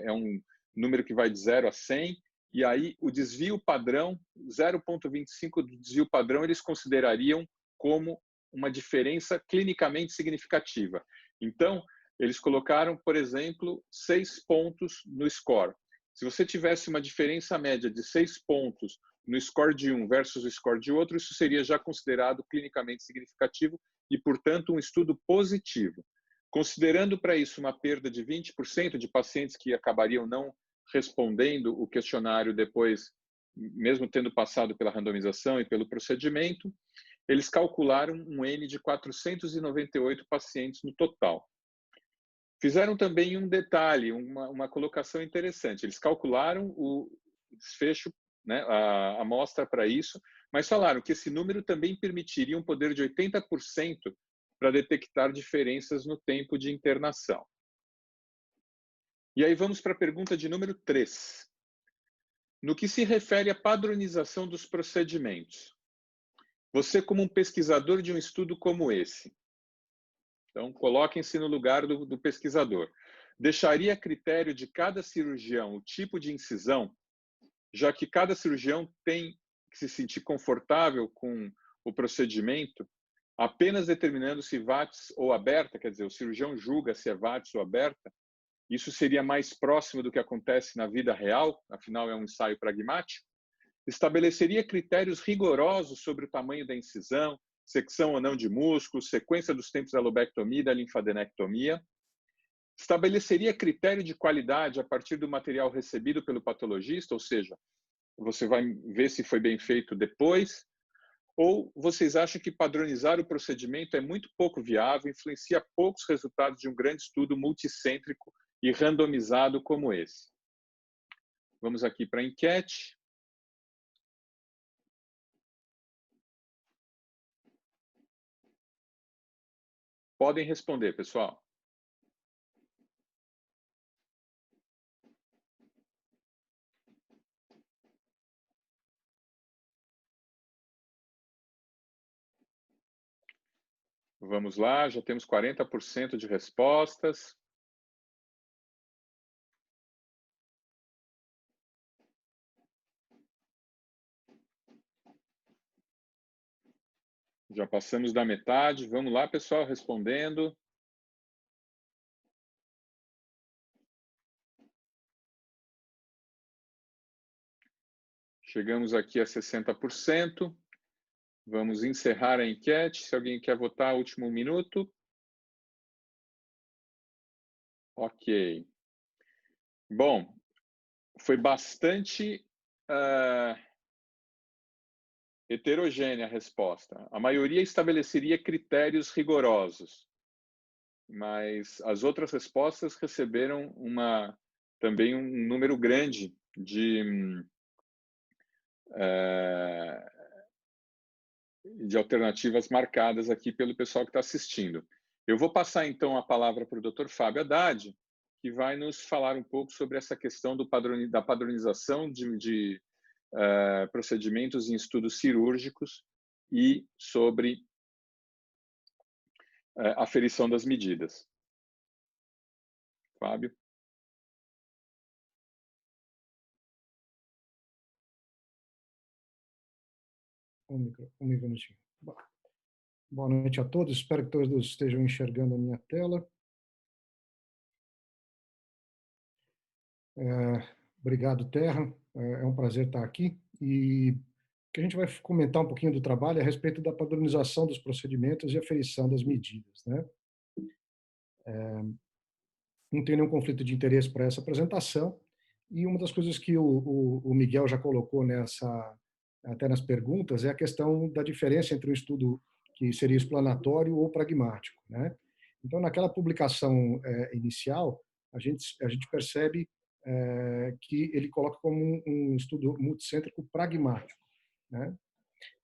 É um número que vai de 0 a 100. E aí, o desvio padrão, 0,25 do desvio padrão, eles considerariam como uma diferença clinicamente significativa. Então, eles colocaram, por exemplo, 6 pontos no score. Se você tivesse uma diferença média de 6 pontos no score de um versus o score de outro, isso seria já considerado clinicamente significativo e, portanto, um estudo positivo. Considerando para isso uma perda de 20% de pacientes que acabariam não respondendo o questionário depois, mesmo tendo passado pela randomização e pelo procedimento, eles calcularam um N de 498 pacientes no total. Fizeram também um detalhe, uma colocação interessante. Eles calcularam o desfecho, né, a amostra para isso, mas falaram que esse número também permitiria um poder de 80% para detectar diferenças no tempo de internação. E aí vamos para a pergunta de número 3. No que se refere à padronização dos procedimentos, você como um pesquisador de um estudo como esse, então coloquem-se no lugar do pesquisador, deixaria a critério de cada cirurgião o tipo de incisão, já que cada cirurgião tem que se sentir confortável com o procedimento, apenas determinando se VATS ou aberta, quer dizer, o cirurgião julga se é VATS ou aberta? Isso seria mais próximo do que acontece na vida real, afinal é um ensaio pragmático. Estabeleceria critérios rigorosos sobre o tamanho da incisão, secção ou não de músculos, sequência dos tempos da lobectomia e da linfadenectomia. Estabeleceria critério de qualidade a partir do material recebido pelo patologista, ou seja, você vai ver se foi bem feito depois. Ou vocês acham que padronizar o procedimento é muito pouco viável, influencia poucos resultados de um grande estudo multicêntrico e randomizado como esse? Vamos aqui para a enquete. Podem responder, pessoal. Vamos lá, já temos 40% de respostas. Já passamos da metade. Vamos lá, pessoal, respondendo. Chegamos aqui a 60%. Vamos encerrar a enquete. Se alguém quer votar, último minuto. Ok. Bom, foi bastante heterogênea a resposta. A maioria estabeleceria critérios rigorosos, mas as outras respostas receberam também um número grande de de alternativas marcadas aqui pelo pessoal que está assistindo. Eu vou passar, então, a palavra para o Dr. Fábio Haddad, que vai nos falar um pouco sobre essa questão da padronização de procedimentos em estudos cirúrgicos e sobre aferição das medidas. Fábio? Um minutinho. Boa noite a todos. Espero que todos estejam enxergando a minha tela. Obrigado, Terra. É um prazer estar aqui. E que a gente vai comentar um pouquinho do trabalho a respeito da padronização dos procedimentos e aferição das medidas, né? Não tem nenhum conflito de interesse para essa apresentação. E uma das coisas que o Miguel já colocou até nas perguntas, é a questão da diferença entre um estudo que seria explanatório ou pragmático, né? Então, naquela publicação inicial, a gente percebe que ele coloca como um estudo multicêntrico pragmático, né?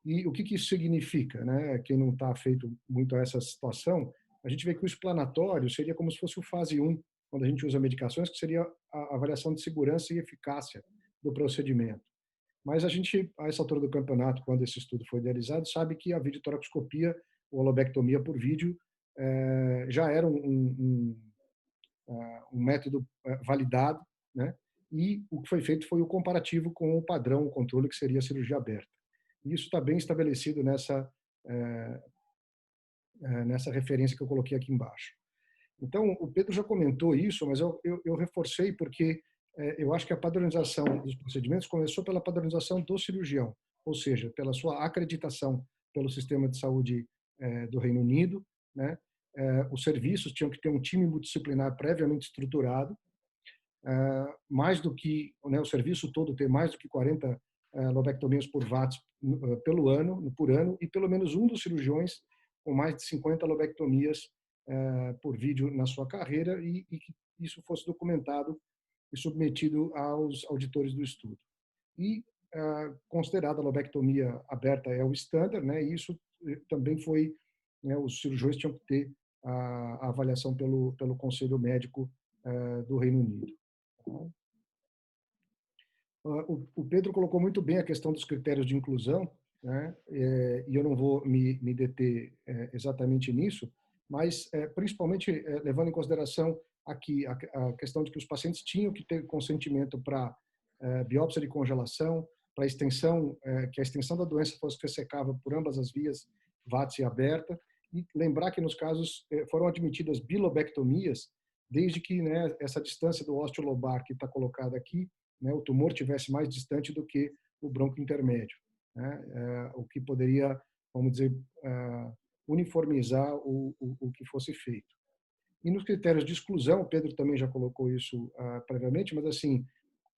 E o que isso significa, né? Quem não está feito muito a essa situação, a gente vê que o explanatório seria como se fosse o fase 1, quando a gente usa medicações, que seria a avaliação de segurança e eficácia do procedimento. Mas a gente, a essa altura do campeonato, quando esse estudo foi idealizado, sabe que a videotoracoscopia ou a lobectomia por vídeo já era um método validado, né? E o que foi feito foi o comparativo com o padrão, o controle, que seria a cirurgia aberta. E isso está bem estabelecido nessa referência que eu coloquei aqui embaixo. Então, o Pedro já comentou isso, mas eu reforcei porque eu acho que a padronização dos procedimentos começou pela padronização do cirurgião, ou seja, pela sua acreditação pelo sistema de saúde do Reino Unido, né? Os serviços tinham que ter um time multidisciplinar previamente estruturado, mais do que, né, o serviço todo ter mais do que 40 lobectomias por VATS por ano, e pelo menos um dos cirurgiões com mais de 50 lobectomias por vídeo na sua carreira, e que isso fosse documentado e submetido aos auditores do estudo. E considerada a lobectomia aberta é o estándar, né? E isso também foi, né, os cirurgiões tinham que ter a avaliação pelo Conselho Médico do Reino Unido. O Pedro colocou muito bem a questão dos critérios de inclusão, né? E eu não vou me deter exatamente nisso, mas principalmente levando em consideração aqui a questão de que os pacientes tinham que ter consentimento para biópsia de congelação, para extensão, que a extensão da doença fosse ressecável por ambas as vias, VATS e aberta, e lembrar que nos casos foram admitidas bilobectomias, desde que, né, essa distância do ósseo lobar que está colocada aqui, né, o tumor tivesse mais distante do que o bronco intermédio, né, o que poderia, vamos dizer, uniformizar o que fosse feito. E nos critérios de exclusão, o Pedro também já colocou isso previamente, mas assim,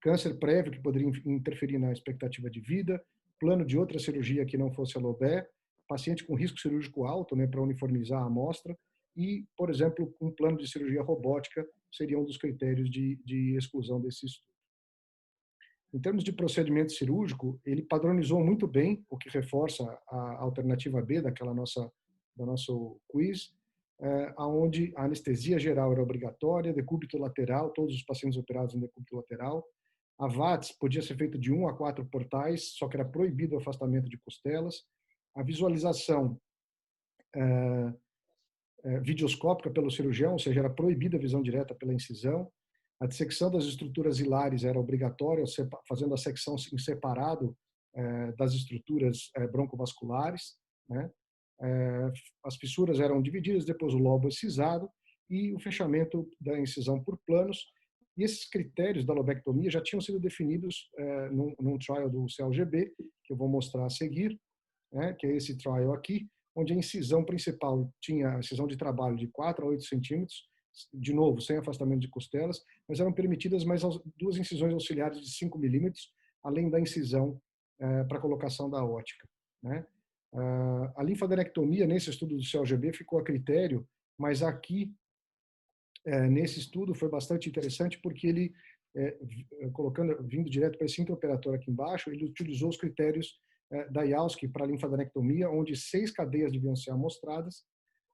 câncer prévio que poderia interferir na expectativa de vida, plano de outra cirurgia que não fosse a LOBE, paciente com risco cirúrgico alto, né, para uniformizar a amostra, e, por exemplo, um plano de cirurgia robótica seria um dos critérios de exclusão desse estudo. Em termos de procedimento cirúrgico, ele padronizou muito bem, o que reforça a alternativa B do nosso quiz, onde a anestesia geral era obrigatória, decúbito lateral, todos os pacientes operados em decúbito lateral. A VATS podia ser feita de 1 a 4 portais, só que era proibido o afastamento de costelas. A visualização videoscópica pelo cirurgião, ou seja, era proibida a visão direta pela incisão. A dissecção das estruturas hilares era obrigatória, fazendo a secção em separado das estruturas broncovasculares, né? As fissuras eram divididas, depois o lobo excisado e o fechamento da incisão por planos. E esses critérios da lobectomia já tinham sido definidos num trial do CLGB, que eu vou mostrar a seguir, né, que é esse trial aqui, onde a incisão principal tinha a incisão de trabalho de 4 a 8 centímetros, de novo, sem afastamento de costelas, mas eram permitidas mais 2 incisões auxiliares de 5 milímetros, além da incisão para colocação da ótica, né? A linfadenectomia, nesse estudo do CLGB, ficou a critério, mas aqui, nesse estudo, foi bastante interessante, porque ele, vindo direto para esse intraoperatório aqui embaixo, ele utilizou os critérios da IALSC para linfadenectomia, onde 6 cadeias deviam ser amostradas,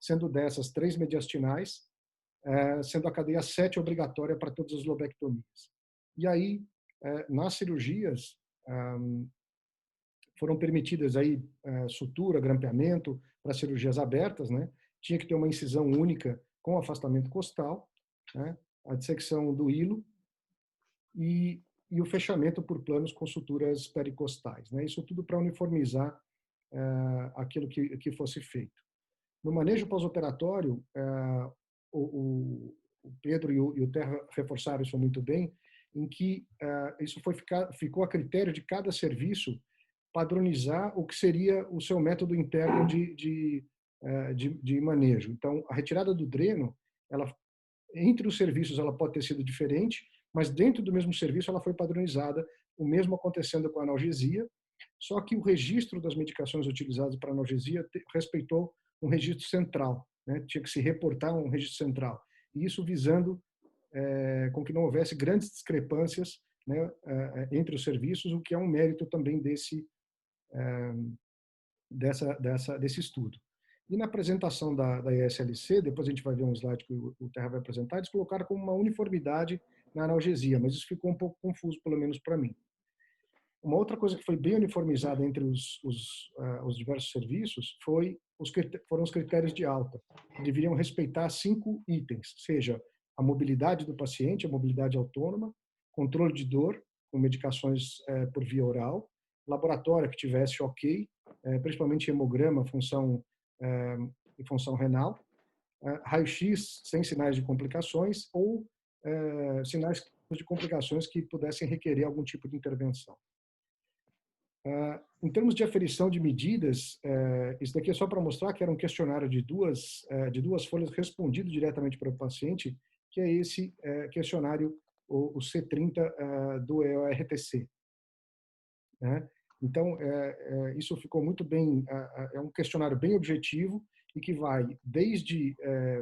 sendo dessas 3 mediastinais, sendo a cadeia 7 obrigatória para todas as lobectomias. E aí, nas cirurgias, foram permitidas aí sutura, grampeamento para cirurgias abertas, né? Tinha que ter uma incisão única com afastamento costal, né? A dissecção do hilo e o fechamento por planos com suturas pericostais, né? Isso tudo para uniformizar aquilo que fosse feito. No manejo pós-operatório, o Pedro e o Terra reforçaram isso muito bem, em que isso ficou a critério de cada serviço padronizar o que seria o seu método interno de manejo. Então, a retirada do dreno, entre os serviços ela pode ter sido diferente, mas dentro do mesmo serviço ela foi padronizada, o mesmo acontecendo com a analgesia, só que o registro das medicações utilizadas para analgesia respeitou um registro central, né? Tinha que se reportar um registro central, e isso visando com que não houvesse grandes discrepâncias, né, entre os serviços, o que é um mérito também desse estudo. E na apresentação da ESLC, depois a gente vai ver um slide que o Terra vai apresentar, eles colocaram como uma uniformidade na analgesia, mas isso ficou um pouco confuso, pelo menos para mim. Uma outra coisa que foi bem uniformizada entre os diversos serviços foram os critérios de alta, que deveriam respeitar 5 itens, seja a mobilidade do paciente, a mobilidade autônoma, controle de dor com medicações por via oral, laboratório que tivesse ok, principalmente hemograma, função renal, raio-x sem sinais de complicações ou sinais de complicações que pudessem requerer algum tipo de intervenção. Em termos de aferição de medidas, isso daqui é só para mostrar que era um questionário de duas folhas respondido diretamente para o paciente, que é esse questionário, o C30 do EORTC. Né? Então, isso ficou muito bem, é um questionário bem objetivo e que vai desde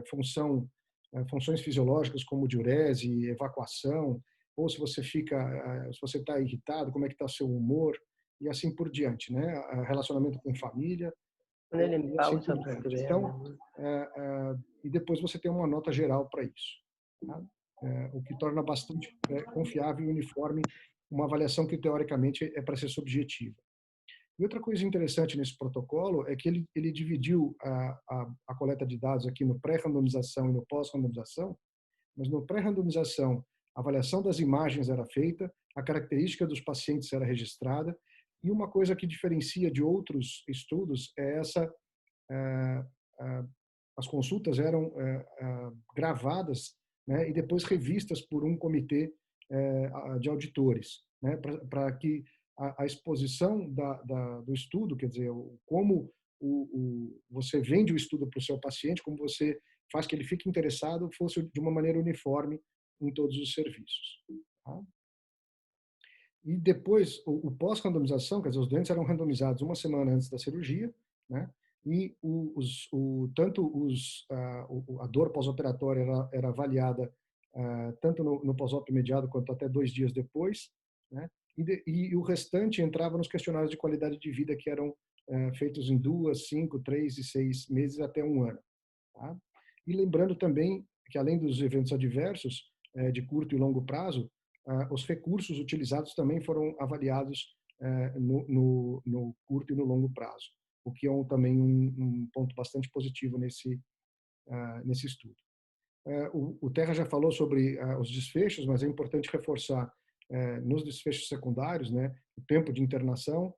funções fisiológicas como diurese, evacuação, ou se você está irritado, como é que está o seu humor, e assim por diante, né? Relacionamento com família, e assim por diante. Então, e depois você tem uma nota geral para isso, tá? O que torna bastante confiável e uniforme uma avaliação que, teoricamente, é para ser subjetiva. E outra coisa interessante nesse protocolo é que ele dividiu a coleta de dados aqui no pré-randomização e no pós-randomização, mas no pré-randomização, a avaliação das imagens era feita, a característica dos pacientes era registrada, e uma coisa que diferencia de outros estudos é as consultas eram gravadas, né, e depois revistas por um comitê de auditores, né, para que a exposição do estudo, quer dizer, como você vende o estudo para o seu paciente, como você faz que ele fique interessado, fosse de uma maneira uniforme em todos os serviços. Tá? E depois, o pós-randomização, quer dizer, os doentes eram randomizados uma semana antes da cirurgia, né? E a dor pós-operatória era avaliada tanto no pós-op imediato quanto até 2 dias depois, né? E o restante entrava nos questionários de qualidade de vida que eram feitos em 2, 5, 3 e 6 meses até 1 ano. Tá? E lembrando também que, além dos eventos adversos de curto e longo prazo, os recursos utilizados também foram avaliados no curto e no longo prazo, o que é também um ponto bastante positivo nesse estudo. O Terra já falou sobre os desfechos, mas é importante reforçar nos desfechos secundários, né, o tempo de internação,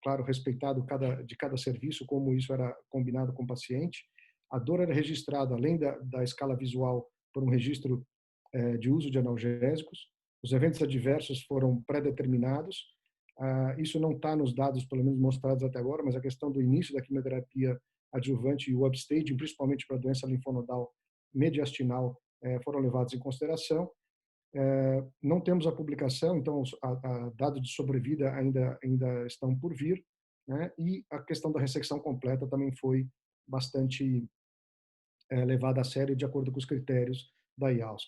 claro, respeitado de cada serviço, como isso era combinado com o paciente. A dor era registrada, além da escala visual, por um registro de uso de analgésicos. Os eventos adversos foram pré-determinados. Isso não está nos dados, pelo menos mostrados até agora, mas a questão do início da quimioterapia adjuvante e o upstaging, principalmente para a doença linfonodal mediastinal, foram levados em consideração. Não temos a publicação, então dados de sobrevida ainda estão por vir, né? E a questão da ressecção completa também foi bastante levada a sério de acordo com os critérios da IALSC.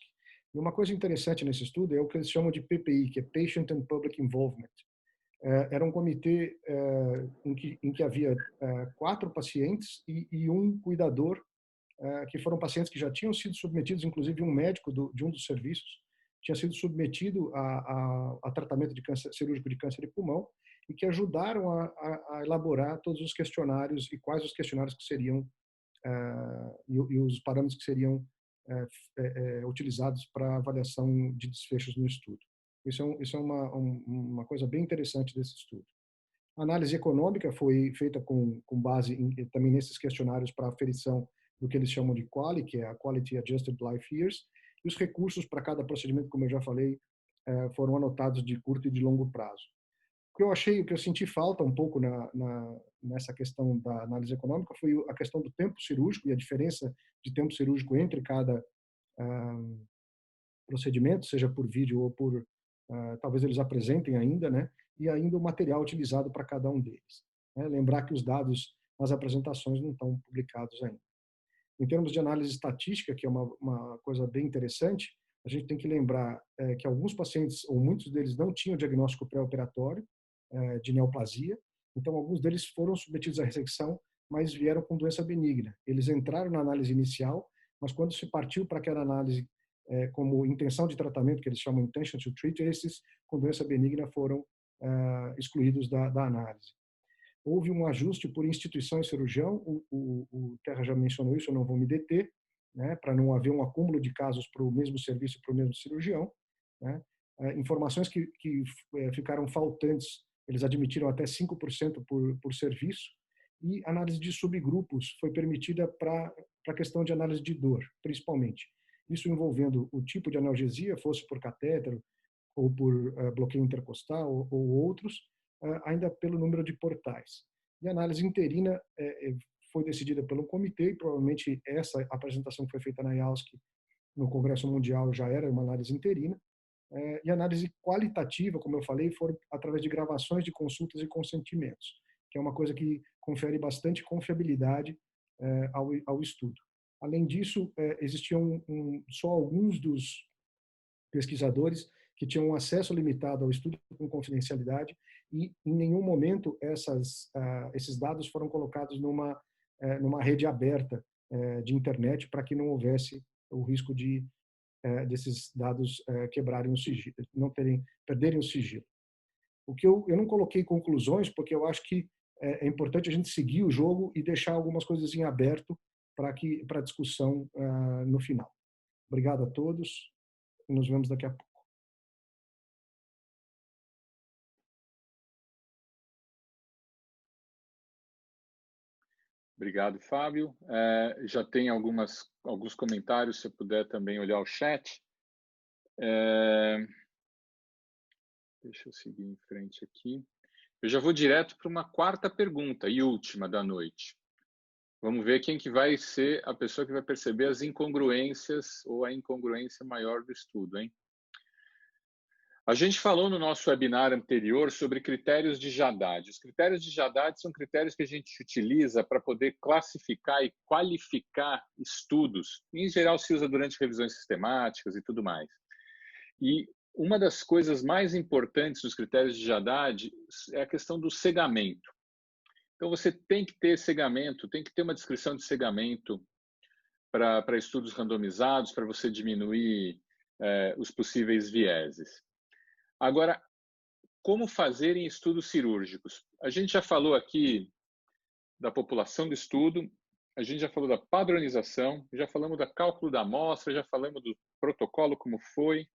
E uma coisa interessante nesse estudo é o que eles chamam de PPI, que é Patient and Public Involvement. Era um comitê em que havia 4 pacientes e um cuidador, que foram pacientes que já tinham sido submetidos, inclusive um médico de um dos serviços, tinha sido submetido a tratamento de câncer cirúrgico de câncer de pulmão e que ajudaram a elaborar todos os questionários e quais os questionários que seriam e os parâmetros que seriam utilizados para avaliação de desfechos no estudo. Isso é uma coisa bem interessante desse estudo. A análise econômica foi feita com base também nesses questionários para aferição do que eles chamam de QALY, que é a Quality Adjusted Life Years, e os recursos para cada procedimento, como eu já falei, foram anotados de curto e de longo prazo. O que eu senti falta um pouco nessa questão da análise econômica foi a questão do tempo cirúrgico e a diferença de tempo cirúrgico entre cada procedimento, seja por vídeo ou por, talvez eles apresentem ainda, né? E ainda o material utilizado para cada um deles. Lembrar que os dados nas apresentações não estão publicados ainda. Em termos de análise estatística, que é uma coisa bem interessante, a gente tem que lembrar que alguns pacientes, ou muitos deles, não tinham diagnóstico pré-operatório de neoplasia, então alguns deles foram submetidos à ressecção, mas vieram com doença benigna. Eles entraram na análise inicial, mas quando se partiu para aquela análise como intenção de tratamento, que eles chamam intention to treat, esses com doença benigna foram excluídos da análise. Houve um ajuste por instituição e cirurgião, o Terra já mencionou isso, eu não vou me deter, né, para não haver um acúmulo de casos para o mesmo serviço, para o mesmo cirurgião. Né. Informações que ficaram faltantes, eles admitiram até 5% por serviço, e análise de subgrupos foi permitida para a questão de análise de dor, principalmente. Isso envolvendo o tipo de analgesia, fosse por catéter ou por bloqueio intercostal ou outros, ainda pelo número de portais. E a análise interina foi decidida pelo comitê, e provavelmente essa apresentação que foi feita na IASC no Congresso Mundial já era uma análise interina. E a análise qualitativa, como eu falei, foram através de gravações de consultas e consentimentos, que é uma coisa que confere bastante confiabilidade ao estudo. Além disso, existiam só alguns dos pesquisadores que tinham acesso limitado ao estudo com confidencialidade e em nenhum momento esses dados foram colocados numa rede aberta de internet para que não houvesse o risco desses dados quebrarem o sigilo, perderem o sigilo. O que eu não coloquei conclusões, porque eu acho que é importante a gente seguir o jogo e deixar algumas coisas em aberto para discussão no final. Obrigado a todos e nos vemos daqui a pouco. Obrigado, Fábio. Já tem alguns comentários, se puder também olhar o chat. Deixa eu seguir em frente aqui. Eu já vou direto para uma quarta pergunta e última da noite. Vamos ver quem que vai ser a pessoa que vai perceber as incongruências ou a incongruência maior do estudo, hein? A gente falou no nosso webinar anterior sobre critérios de Haddad. Os critérios de Haddad são critérios que a gente utiliza para poder classificar e qualificar estudos. Em geral, se usa durante revisões sistemáticas e tudo mais. E uma das coisas mais importantes dos critérios de Haddad é a questão do cegamento. Então, você tem que ter cegamento, tem que ter uma descrição de cegamento para estudos randomizados, para você diminuir os possíveis vieses. Agora, como fazer em estudos cirúrgicos? A gente já falou aqui da população do estudo, a gente já falou da padronização, já falamos do cálculo da amostra, já falamos do protocolo, como foi.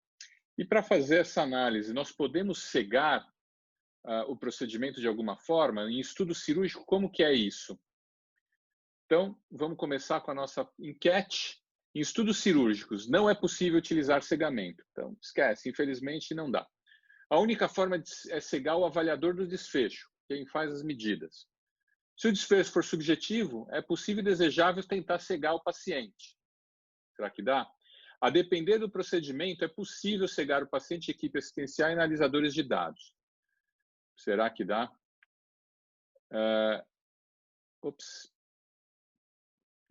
E para fazer essa análise, nós podemos cegar o procedimento de alguma forma? Em estudo cirúrgico, como que é isso? Então, vamos começar com a nossa enquete. Em estudos cirúrgicos, não é possível utilizar cegamento. Então, esquece, infelizmente não dá. A única forma é cegar o avaliador do desfecho, quem faz as medidas. Se o desfecho for subjetivo, é possível e desejável tentar cegar o paciente. Será que dá? A depender do procedimento, é possível cegar o paciente, equipe assistencial e analisadores de dados. Será que dá?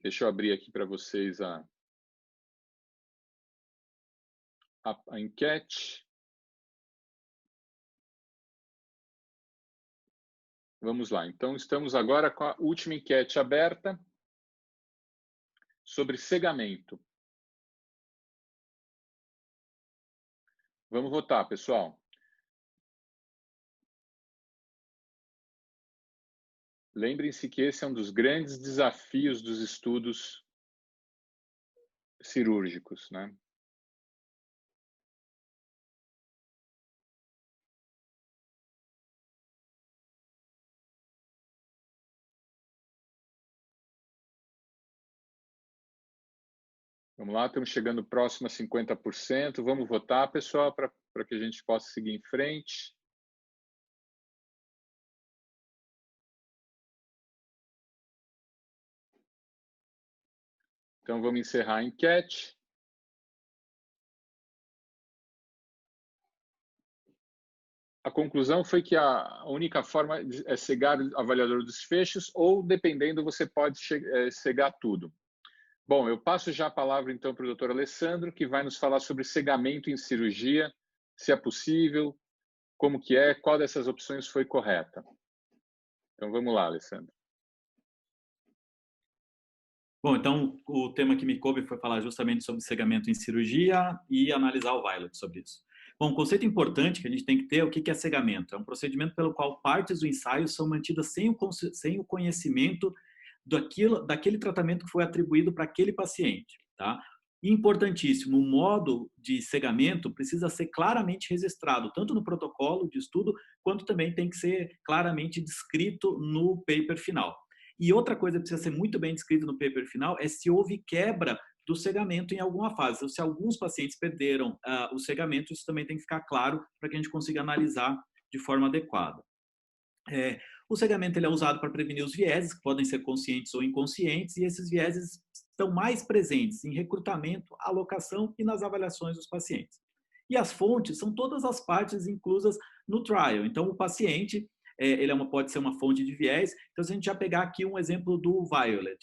Deixa eu abrir aqui para vocês a enquete. Vamos lá. Então, estamos agora com a última enquete aberta sobre cegamento. Vamos votar, pessoal. Lembrem-se que esse é um dos grandes desafios dos estudos cirúrgicos, né? Vamos lá, estamos chegando próximo a 50%. Vamos votar, pessoal, para que a gente possa seguir em frente. Então, vamos encerrar a enquete. A conclusão foi que a única forma é cegar o avaliador dos desfechos ou, dependendo, você pode cegar tudo. Bom, eu passo já a palavra, então, para o doutor Alessandro, que vai nos falar sobre cegamento em cirurgia, se é possível, como que é, qual dessas opções foi correta. Então, vamos lá, Alessandro. Bom, então, o tema que me coube foi falar justamente sobre cegamento em cirurgia e analisar o Violet sobre isso. Bom, um conceito importante que a gente tem que ter é o que é cegamento. É um procedimento pelo qual partes do ensaio são mantidas sem o conhecimento daquele tratamento que foi atribuído para aquele paciente, tá? Importantíssimo, o modo de cegamento precisa ser claramente registrado, tanto no protocolo de estudo, quanto também tem que ser claramente descrito no paper final. E outra coisa que precisa ser muito bem descrita no paper final é se houve quebra do cegamento em alguma fase. Então, se alguns pacientes perderam o cegamento, isso também tem que ficar claro para que a gente consiga analisar de forma adequada. O cegamento ele é usado para prevenir os vieses, que podem ser conscientes ou inconscientes, e esses vieses estão mais presentes em recrutamento, alocação e nas avaliações dos pacientes. E as fontes são todas as partes inclusas no trial. Então, o paciente pode ser uma fonte de viés. Então, se a gente já pegar aqui um exemplo do Violet,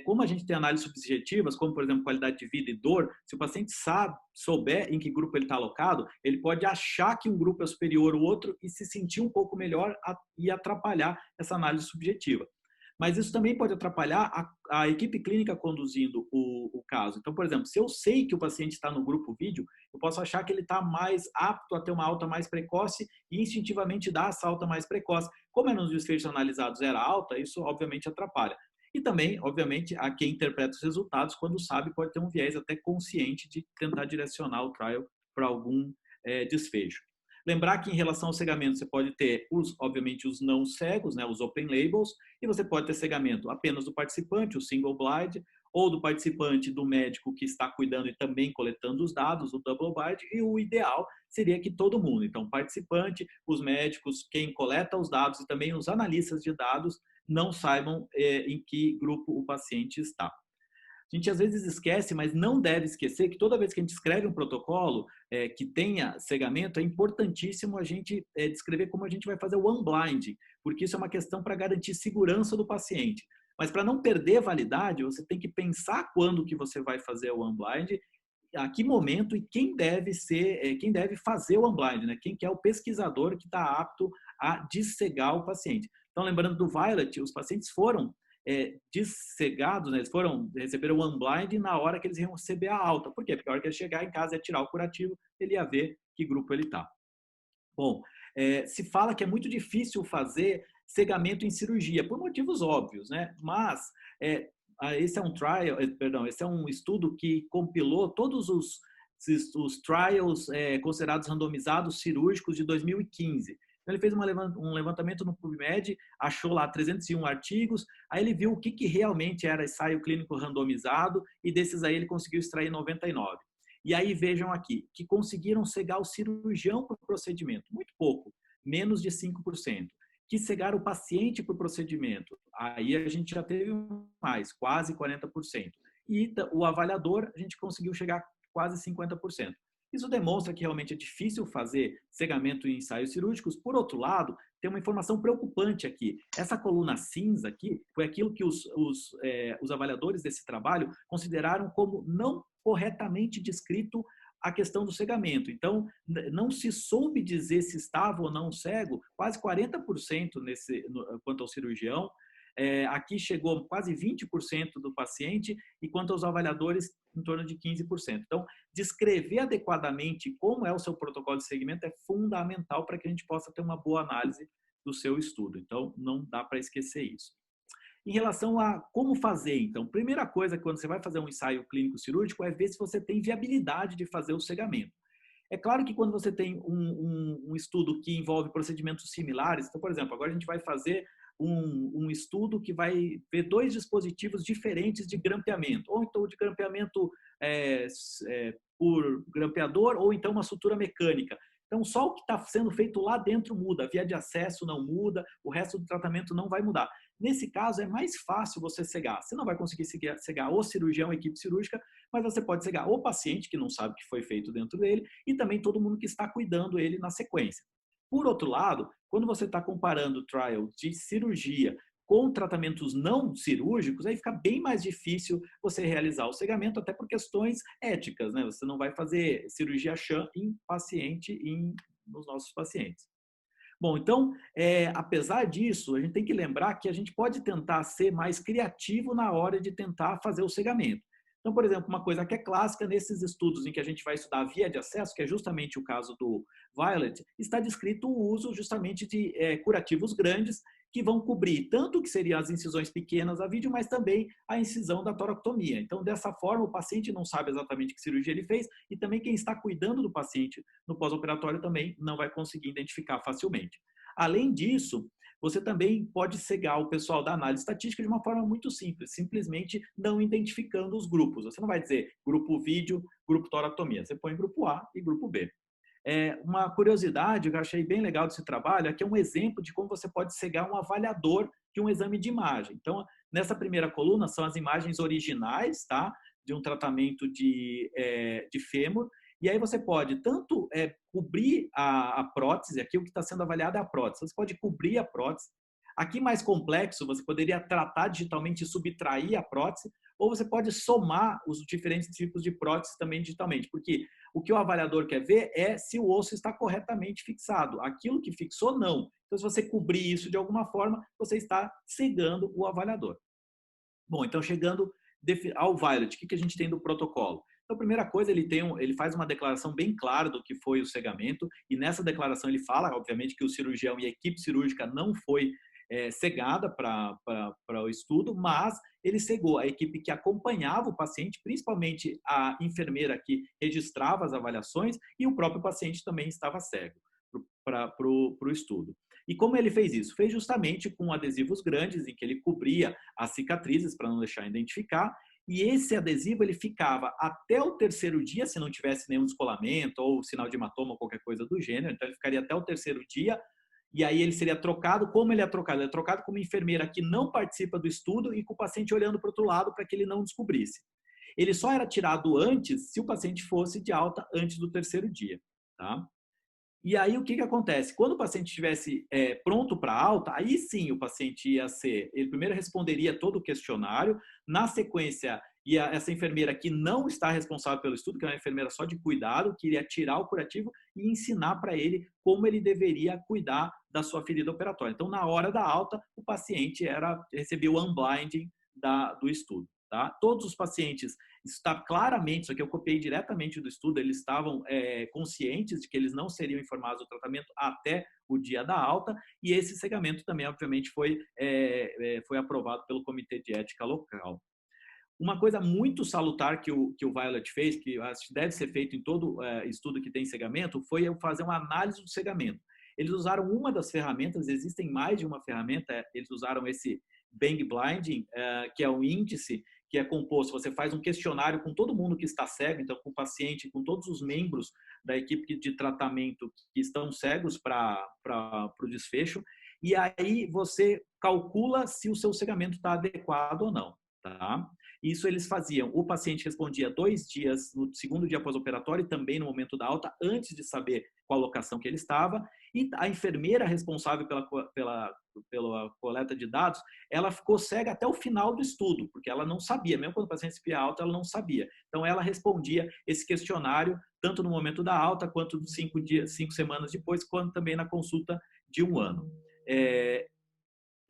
como a gente tem análises subjetivas, como, por exemplo, qualidade de vida e dor, se o paciente souber em que grupo ele está alocado, ele pode achar que um grupo é superior ao outro e se sentir um pouco melhor e atrapalhar essa análise subjetiva. Mas isso também pode atrapalhar a equipe clínica conduzindo o caso. Então, por exemplo, se eu sei que o paciente está no grupo vídeo, eu posso achar que ele está mais apto a ter uma alta mais precoce e instintivamente dar essa alta mais precoce. Como nos desfechos analisados era alta, isso obviamente atrapalha. E também, obviamente, a quem interpreta os resultados, quando sabe, pode ter um viés até consciente de tentar direcionar o trial para algum desfecho. Lembrar que em relação ao cegamento, você pode ter, obviamente, os não cegos, né, os open labels, e você pode ter cegamento apenas do participante, o single blind, ou do participante do médico que está cuidando e também coletando os dados, o double blind, e o ideal seria que todo mundo, então participante, os médicos, quem coleta os dados e também os analistas de dados não saibam em que grupo o paciente está. A gente às vezes esquece, mas não deve esquecer que toda vez que a gente escreve um protocolo que tenha cegamento, é importantíssimo a gente descrever como a gente vai fazer o unblind, porque isso é uma questão para garantir segurança do paciente. Mas para não perder validade, você tem que pensar quando que você vai fazer o unblind, a que momento e quem deve fazer o unblind, né? Quem que é o pesquisador que está apto a descegar o paciente. Então, lembrando do Violet, os pacientes foram descegados, né? Eles receberam o unblind na hora que eles iam receber a alta. Por quê? Porque a hora que ele chegar em casa e tirar o curativo, ele ia ver que grupo ele está. Bom, se fala que é muito difícil fazer cegamento em cirurgia, por motivos óbvios, né? Mas esse é um estudo que compilou todos os trials considerados randomizados cirúrgicos de 2015. Então, ele fez um levantamento no PubMed, achou lá 301 artigos, aí ele viu o que realmente era ensaio clínico randomizado e desses aí ele conseguiu extrair 99. E aí vejam aqui, que conseguiram cegar o cirurgião para o procedimento, muito pouco, menos de 5%. Que cegaram o paciente para o procedimento, aí a gente já teve mais, quase 40%. E o avaliador, a gente conseguiu chegar a quase 50%. Isso demonstra que realmente é difícil fazer cegamento em ensaios cirúrgicos. Por outro lado, tem uma informação preocupante aqui. Essa coluna cinza aqui foi aquilo que os avaliadores desse trabalho consideraram como não corretamente descrito a questão do cegamento. Então, não se soube dizer se estava ou não cego, quase 40% quanto ao cirurgião. Aqui chegou quase 20% do paciente, e quanto aos avaliadores, em torno de 15%. Então, descrever adequadamente como é o seu protocolo de segmento é fundamental para que a gente possa ter uma boa análise do seu estudo. Então, não dá para esquecer isso. Em relação a como fazer, então, primeira coisa, quando você vai fazer um ensaio clínico cirúrgico, é ver se você tem viabilidade de fazer o cegamento. É claro que quando você tem um estudo que envolve procedimentos similares, então, por exemplo, agora a gente vai fazer um estudo que vai ver 2 dispositivos diferentes de grampeamento, ou então de grampeamento por grampeador, ou então uma sutura mecânica. Então, só o que está sendo feito lá dentro muda, a via de acesso não muda, o resto do tratamento não vai mudar. Nesse caso, é mais fácil você cegar. Você não vai conseguir cegar o cirurgião, a equipe cirúrgica, mas você pode cegar o paciente, que não sabe o que foi feito dentro dele, e também todo mundo que está cuidando ele na sequência. Por outro lado, quando você está comparando o trial de cirurgia com tratamentos não cirúrgicos, aí fica bem mais difícil você realizar o cegamento, até por questões éticas, né? Você não vai fazer cirurgia sham nos nossos pacientes. Bom, então, apesar disso, a gente tem que lembrar que a gente pode tentar ser mais criativo na hora de tentar fazer o cegamento. Então, por exemplo, uma coisa que é clássica nesses estudos em que a gente vai estudar a via de acesso, que é justamente o caso do Violet, está descrito o uso justamente de curativos grandes que vão cobrir tanto o que seriam as incisões pequenas a vídeo, mas também a incisão da toractomia. Então, dessa forma, o paciente não sabe exatamente que cirurgia ele fez, e também quem está cuidando do paciente no pós-operatório também não vai conseguir identificar facilmente. Além disso, você também pode cegar o pessoal da análise estatística de uma forma muito simples, simplesmente não identificando os grupos. Você não vai dizer grupo vídeo, grupo toractomia. Você põe grupo A e grupo B. Uma curiosidade que eu achei bem legal desse trabalho é que é um exemplo de como você pode cegar um avaliador de um exame de imagem. Então, nessa primeira coluna são as imagens originais, tá? De um tratamento de fêmur. E aí você pode tanto cobrir a prótese, aqui o que está sendo avaliado é a prótese, você pode cobrir a prótese. Aqui mais complexo, você poderia tratar digitalmente e subtrair a prótese, ou você pode somar os diferentes tipos de prótese também digitalmente, porque o que o avaliador quer ver é se o osso está corretamente fixado. Aquilo que fixou, não. Então, se você cobrir isso de alguma forma, você está cegando o avaliador. Bom, então chegando ao Violet, o que a gente tem do protocolo? Então, a primeira coisa, ele faz uma declaração bem clara do que foi o cegamento, e nessa declaração ele fala, obviamente, que o cirurgião e a equipe cirúrgica não foi cegada para o estudo, mas ele cegou a equipe que acompanhava o paciente, principalmente a enfermeira que registrava as avaliações, e o próprio paciente também estava cego para o estudo. E como ele fez isso? Fez justamente com adesivos grandes, em que ele cobria as cicatrizes para não deixar identificar, e esse adesivo ele ficava até o 3º dia, se não tivesse nenhum descolamento ou sinal de hematoma ou qualquer coisa do gênero, então ele ficaria até o 3º dia, e aí ele seria trocado. Como ele é trocado? Ele é trocado com uma enfermeira que não participa do estudo e com o paciente olhando para o outro lado para que ele não descobrisse. Ele só era tirado antes se o paciente fosse de alta antes do 3º dia, tá? E aí o que acontece? Quando o paciente estivesse pronto para alta, aí sim o paciente ele primeiro responderia todo o questionário, na sequência essa enfermeira que não está responsável pelo estudo, que é uma enfermeira só de cuidado, que iria tirar o curativo e ensinar para ele como ele deveria cuidar da sua ferida operatória. Então, na hora da alta, o paciente recebeu o unblinding do estudo. Tá? Todos os pacientes, está claramente, isso aqui eu copiei diretamente do estudo, eles estavam conscientes de que eles não seriam informados do tratamento até o dia da alta, e esse cegamento também, obviamente, foi aprovado pelo Comitê de Ética local. Uma coisa muito salutar que o Violet fez, que acho que deve ser feito em todo estudo que tem cegamento, foi fazer uma análise do cegamento. Eles usaram uma das ferramentas, existem mais de uma ferramenta, eles usaram esse Bang Blinding, que é um índice que é composto, você faz um questionário com todo mundo que está cego, então com o paciente, com todos os membros da equipe de tratamento que estão cegos para o desfecho, e aí você calcula se o seu cegamento está adequado ou não. Tá? Isso eles faziam. O paciente respondia 2 dias no segundo dia pós-operatório e também no momento da alta, antes de saber qual locação que ele estava. E a enfermeira responsável pela coleta de dados, ela ficou cega até o final do estudo, porque ela não sabia, mesmo quando o paciente recebia alta, ela não sabia. Então, ela respondia esse questionário, tanto no momento da alta, quanto 5 semanas depois, quanto também na consulta de 1 ano.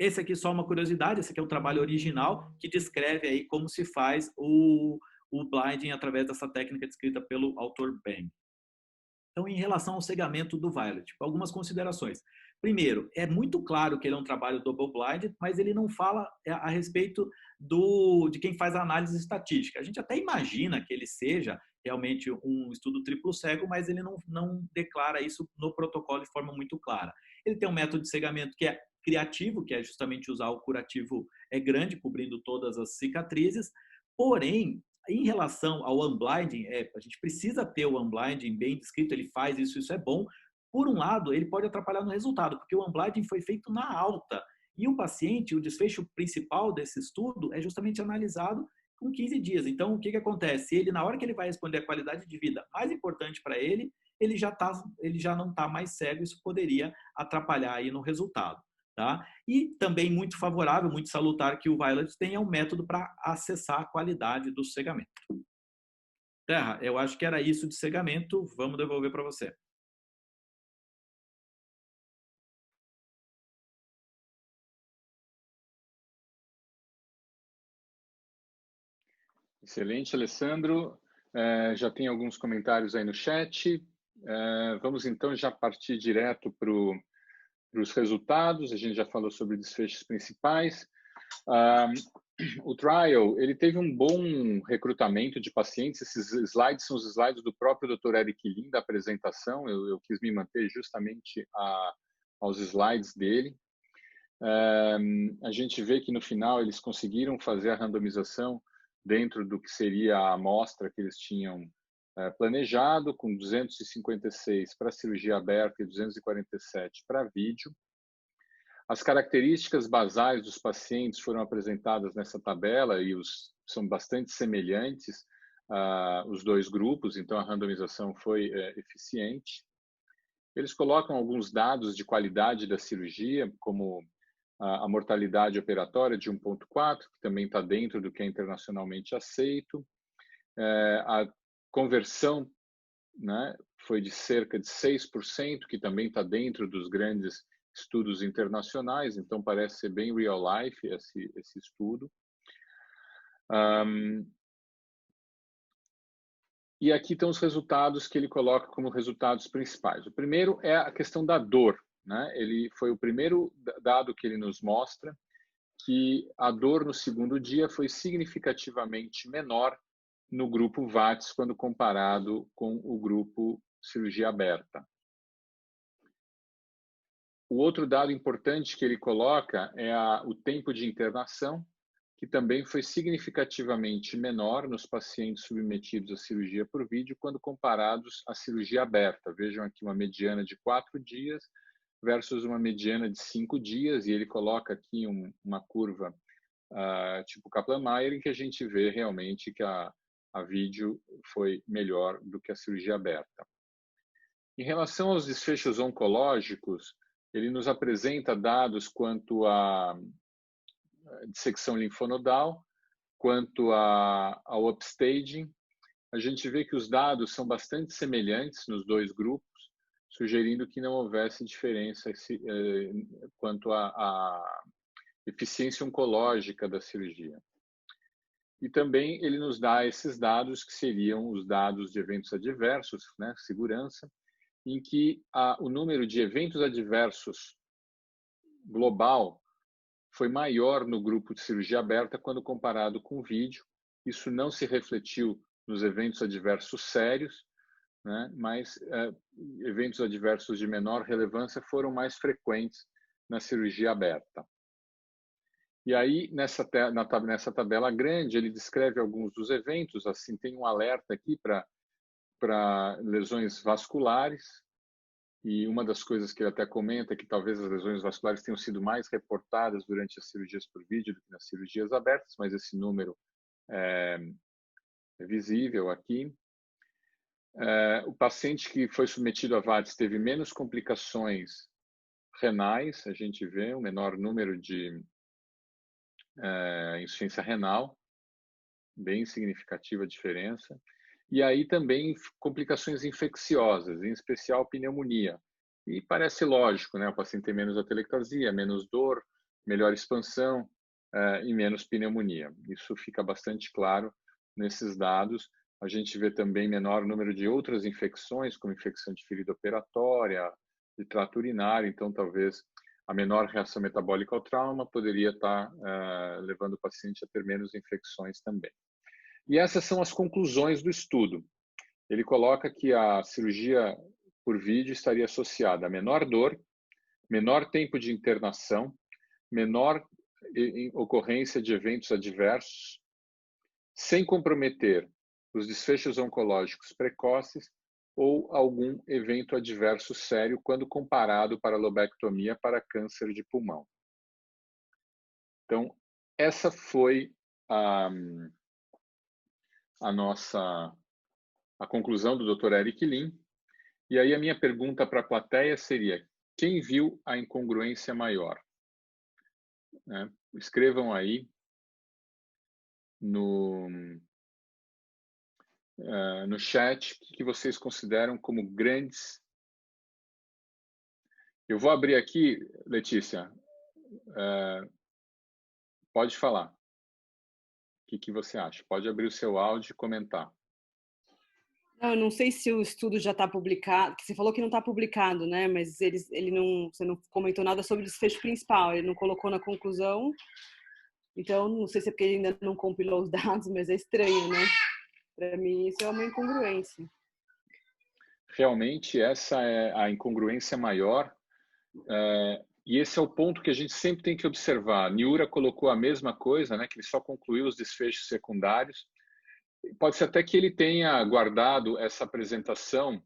Esse aqui é só uma curiosidade, esse aqui é um trabalho original que descreve aí como se faz o blinding através dessa técnica descrita pelo autor Bang. Então, em relação ao cegamento do Violet, algumas considerações. Primeiro, é muito claro que ele é um trabalho double blind, mas ele não fala a respeito de quem faz a análise estatística. A gente até imagina que ele seja realmente um estudo triplo cego, mas ele não declara isso no protocolo de forma muito clara. Ele tem um método de cegamento que é criativo, que é justamente usar o curativo grande, cobrindo todas as cicatrizes. Porém, em relação ao unblinding, a gente precisa ter o unblinding bem descrito, ele faz isso é bom. Por um lado, ele pode atrapalhar no resultado, porque o unblinding foi feito na alta. E o paciente, o desfecho principal desse estudo é justamente analisado com 15 dias. Então, o que acontece? Ele, na hora que ele vai responder a qualidade de vida mais importante para ele, ele já não está mais cego, isso poderia atrapalhar aí no resultado. Tá? E também muito favorável, muito salutar que o Violet tenha um método para acessar a qualidade do cegamento. Terra, eu acho que era isso de cegamento, vamos devolver para você. Excelente, Alessandro. Já tem alguns comentários aí no chat. Vamos então já partir direto para os resultados. A gente já falou sobre desfechos principais. O trial, ele teve um bom recrutamento de pacientes. Esses slides são os slides do próprio Dr. Eric Lin, da apresentação. Eu quis me manter justamente aos slides dele. A gente vê que no final eles conseguiram fazer a randomização dentro do que seria a amostra que eles tinham planejado, com 256 para cirurgia aberta e 247 para vídeo. As características basais dos pacientes foram apresentadas nessa tabela e são bastante semelhantes os dois grupos, então a randomização foi eficiente. Eles colocam alguns dados de qualidade da cirurgia, como a mortalidade operatória de 1,4, que também está dentro do que é internacionalmente aceito. A conversão, né, foi de cerca de 6%, que também está dentro dos grandes estudos internacionais, então parece ser bem real life esse estudo. E aqui estão os resultados que ele coloca como resultados principais. O primeiro é a questão da dor, né? Ele foi o primeiro dado que ele nos mostra que a dor no segundo dia foi significativamente menor no grupo VATS quando comparado com o grupo cirurgia aberta. O outro dado importante que ele coloca é o tempo de internação, que também foi significativamente menor nos pacientes submetidos à cirurgia por vídeo quando comparados à cirurgia aberta. Vejam aqui uma mediana de 4 dias versus uma mediana de 5 dias, e ele coloca aqui uma curva tipo Kaplan-Meier, em que a gente vê realmente que a vídeo foi melhor do que a cirurgia aberta. Em relação aos desfechos oncológicos, ele nos apresenta dados quanto à dissecção linfonodal, quanto ao upstaging. A gente vê que os dados são bastante semelhantes nos dois grupos, sugerindo que não houvesse diferença quanto à eficiência oncológica da cirurgia. E também ele nos dá esses dados que seriam os dados de eventos adversos, né, segurança, em que o número de eventos adversos global foi maior no grupo de cirurgia aberta quando comparado com o vídeo. Isso não se refletiu nos eventos adversos sérios, né? Mas eventos adversos de menor relevância foram mais frequentes na cirurgia aberta. E aí, nessa tabela grande, ele descreve alguns dos eventos, assim, tem um alerta aqui para lesões vasculares, E uma das coisas que ele até comenta é que talvez as lesões vasculares tenham sido mais reportadas durante as cirurgias por vídeo do que nas cirurgias abertas, mas esse número é visível aqui. O paciente que foi submetido a VATS teve menos complicações renais, a gente vê um menor número de insuficiência renal, bem significativa a diferença. E aí também complicações infecciosas, em especial pneumonia. E parece lógico, né? O paciente tem menos atelectasia, menos dor, melhor expansão e menos pneumonia. Isso fica bastante claro nesses dados. A gente vê também menor número de outras infecções, como infecção de ferida operatória, de trato urinário. Então, talvez a menor reação metabólica ao trauma poderia estar levando o paciente a ter menos infecções também. E essas são as conclusões do estudo. Ele coloca que a cirurgia por vídeo estaria associada a menor dor, menor tempo de internação, menor ocorrência de eventos adversos, sem comprometer os desfechos oncológicos precoces ou algum evento adverso sério quando comparado para a lobectomia para câncer de pulmão. Então, essa foi a conclusão do Dr. Eric Lin. E aí a minha pergunta para a plateia seria: quem viu a incongruência maior? Escrevam aí no chat o que vocês consideram como grandes. Eu vou abrir aqui, Letícia. Pode falar. O que você acha? Pode abrir o seu áudio e comentar. Não, eu não sei se o estudo já está publicado, que você falou que não está publicado, né? Mas você não comentou nada sobre o desfecho principal, ele não colocou na conclusão. Então, não sei se é porque ele ainda não compilou os dados, mas é estranho, né? Para mim, isso é uma incongruência. Realmente, essa é a incongruência maior. E esse é o ponto que a gente sempre tem que observar. Niura colocou a mesma coisa, né? Que ele só concluiu os desfechos secundários. Pode ser até que ele tenha guardado essa apresentação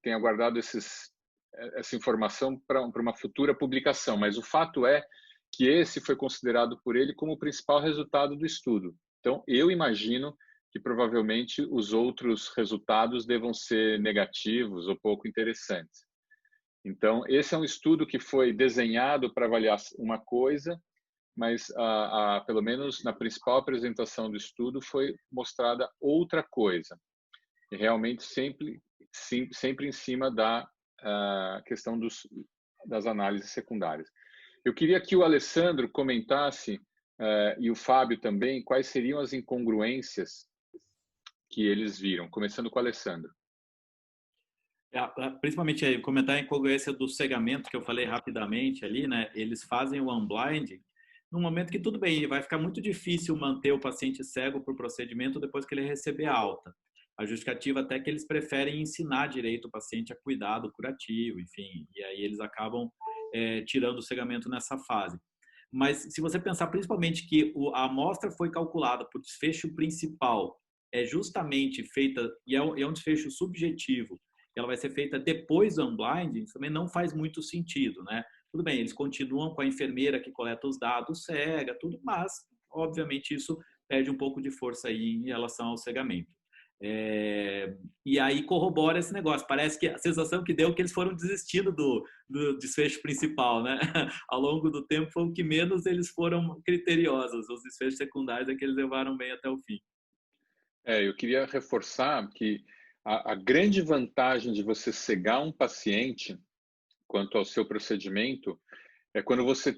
tenha guardado essa informação para uma futura publicação, mas o fato é que esse foi considerado por ele como o principal resultado do estudo. Então, eu imagino que provavelmente os outros resultados devam ser negativos ou pouco interessantes. Então, esse é um estudo que foi desenhado para avaliar uma coisa, mas pelo menos na principal apresentação do estudo foi mostrada outra coisa. E realmente sempre em cima da questão das análises secundárias. Eu queria que o Alessandro comentasse, e o Fábio também, quais seriam as incongruências que eles viram, começando com o Alessandro. Principalmente comentar a incongruência do cegamento, que eu falei rapidamente ali, né? Eles fazem o unblind num momento que, tudo bem, vai ficar muito difícil manter o paciente cego por procedimento depois que ele receber alta. A justificativa até que eles preferem ensinar direito o paciente a cuidar do curativo, enfim, e aí eles acabam tirando o cegamento nessa fase. Mas se você pensar principalmente que a amostra foi calculada por desfecho principal, é justamente feita, e é um desfecho subjetivo, ela vai ser feita depois do unblinding, também não faz muito sentido, né? Tudo bem, eles continuam com a enfermeira que coleta os dados cega, tudo, mas, obviamente, isso perde um pouco de força aí em relação ao cegamento. E aí corrobora esse negócio. Parece que a sensação que deu é que eles foram desistindo do desfecho principal, né? Ao longo do tempo foi o que menos eles foram criteriosos. Os desfechos secundários é que eles levaram bem até o fim. Eu queria reforçar que a grande vantagem de você cegar um paciente quanto ao seu procedimento é quando você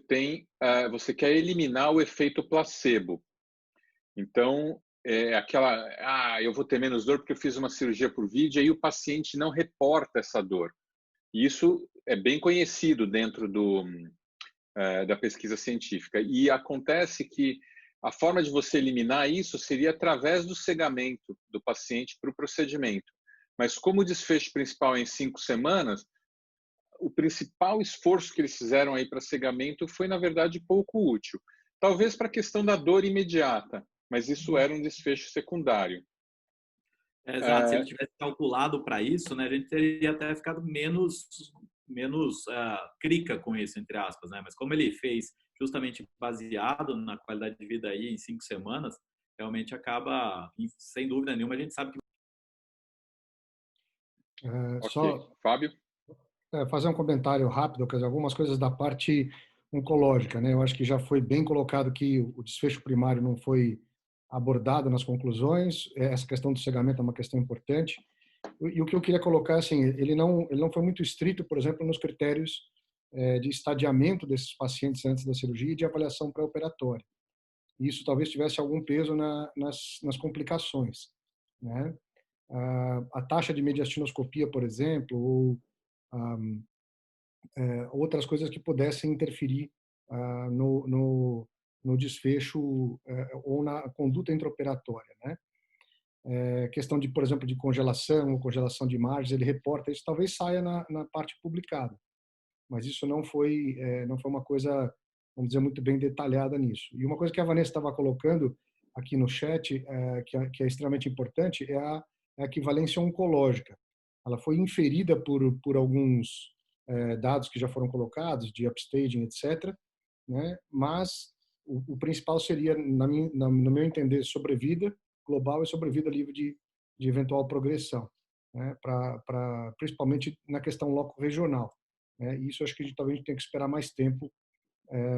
quer eliminar o efeito placebo. Então, eu vou ter menos dor porque eu fiz uma cirurgia por vídeo, e aí o paciente não reporta essa dor. E isso é bem conhecido dentro da pesquisa científica. E acontece que a forma de você eliminar isso seria através do cegamento do paciente para o procedimento. Mas como o desfecho principal é em 5 semanas, o principal esforço que eles fizeram aí para cegamento foi, na verdade, pouco útil. Talvez para a questão da dor imediata, mas isso era um desfecho secundário. Exato, se ele tivesse calculado para isso, né, a gente teria até ficado menos crica com isso, entre aspas, né? Mas como ele fez justamente baseado na qualidade de vida aí em 5 semanas, realmente acaba, sem dúvida nenhuma, a gente sabe que... Ok. Só Fábio? fazer um comentário rápido, quer dizer, algumas coisas da parte oncológica, né? Eu acho que já foi bem colocado que o desfecho primário não foi abordado nas conclusões. Essa questão do cegamento é uma questão importante. E o que eu queria colocar, assim, ele não foi muito estrito, por exemplo, nos critérios de estadiamento desses pacientes antes da cirurgia e de avaliação pré-operatória. Isso talvez tivesse algum peso nas complicações, né? A taxa de mediastinoscopia, por exemplo, ou outras coisas que pudessem interferir no desfecho ou na conduta intraoperatória, né? Questão de, por exemplo, de congelação ou congelação de imagens, ele reporta isso, talvez saia na parte publicada, mas isso não foi uma coisa, vamos dizer, muito bem detalhada nisso. E uma coisa que a Vanessa estava colocando aqui no chat, que é extremamente importante, é a equivalência oncológica. Ela foi inferida por alguns dados que já foram colocados, de upstaging, etc., né? Mas o principal seria, no meu entender, sobrevida global e sobrevida livre de eventual progressão, né? Principalmente na questão loco-regional. Né? E isso acho que a gente talvez tenha que esperar mais tempo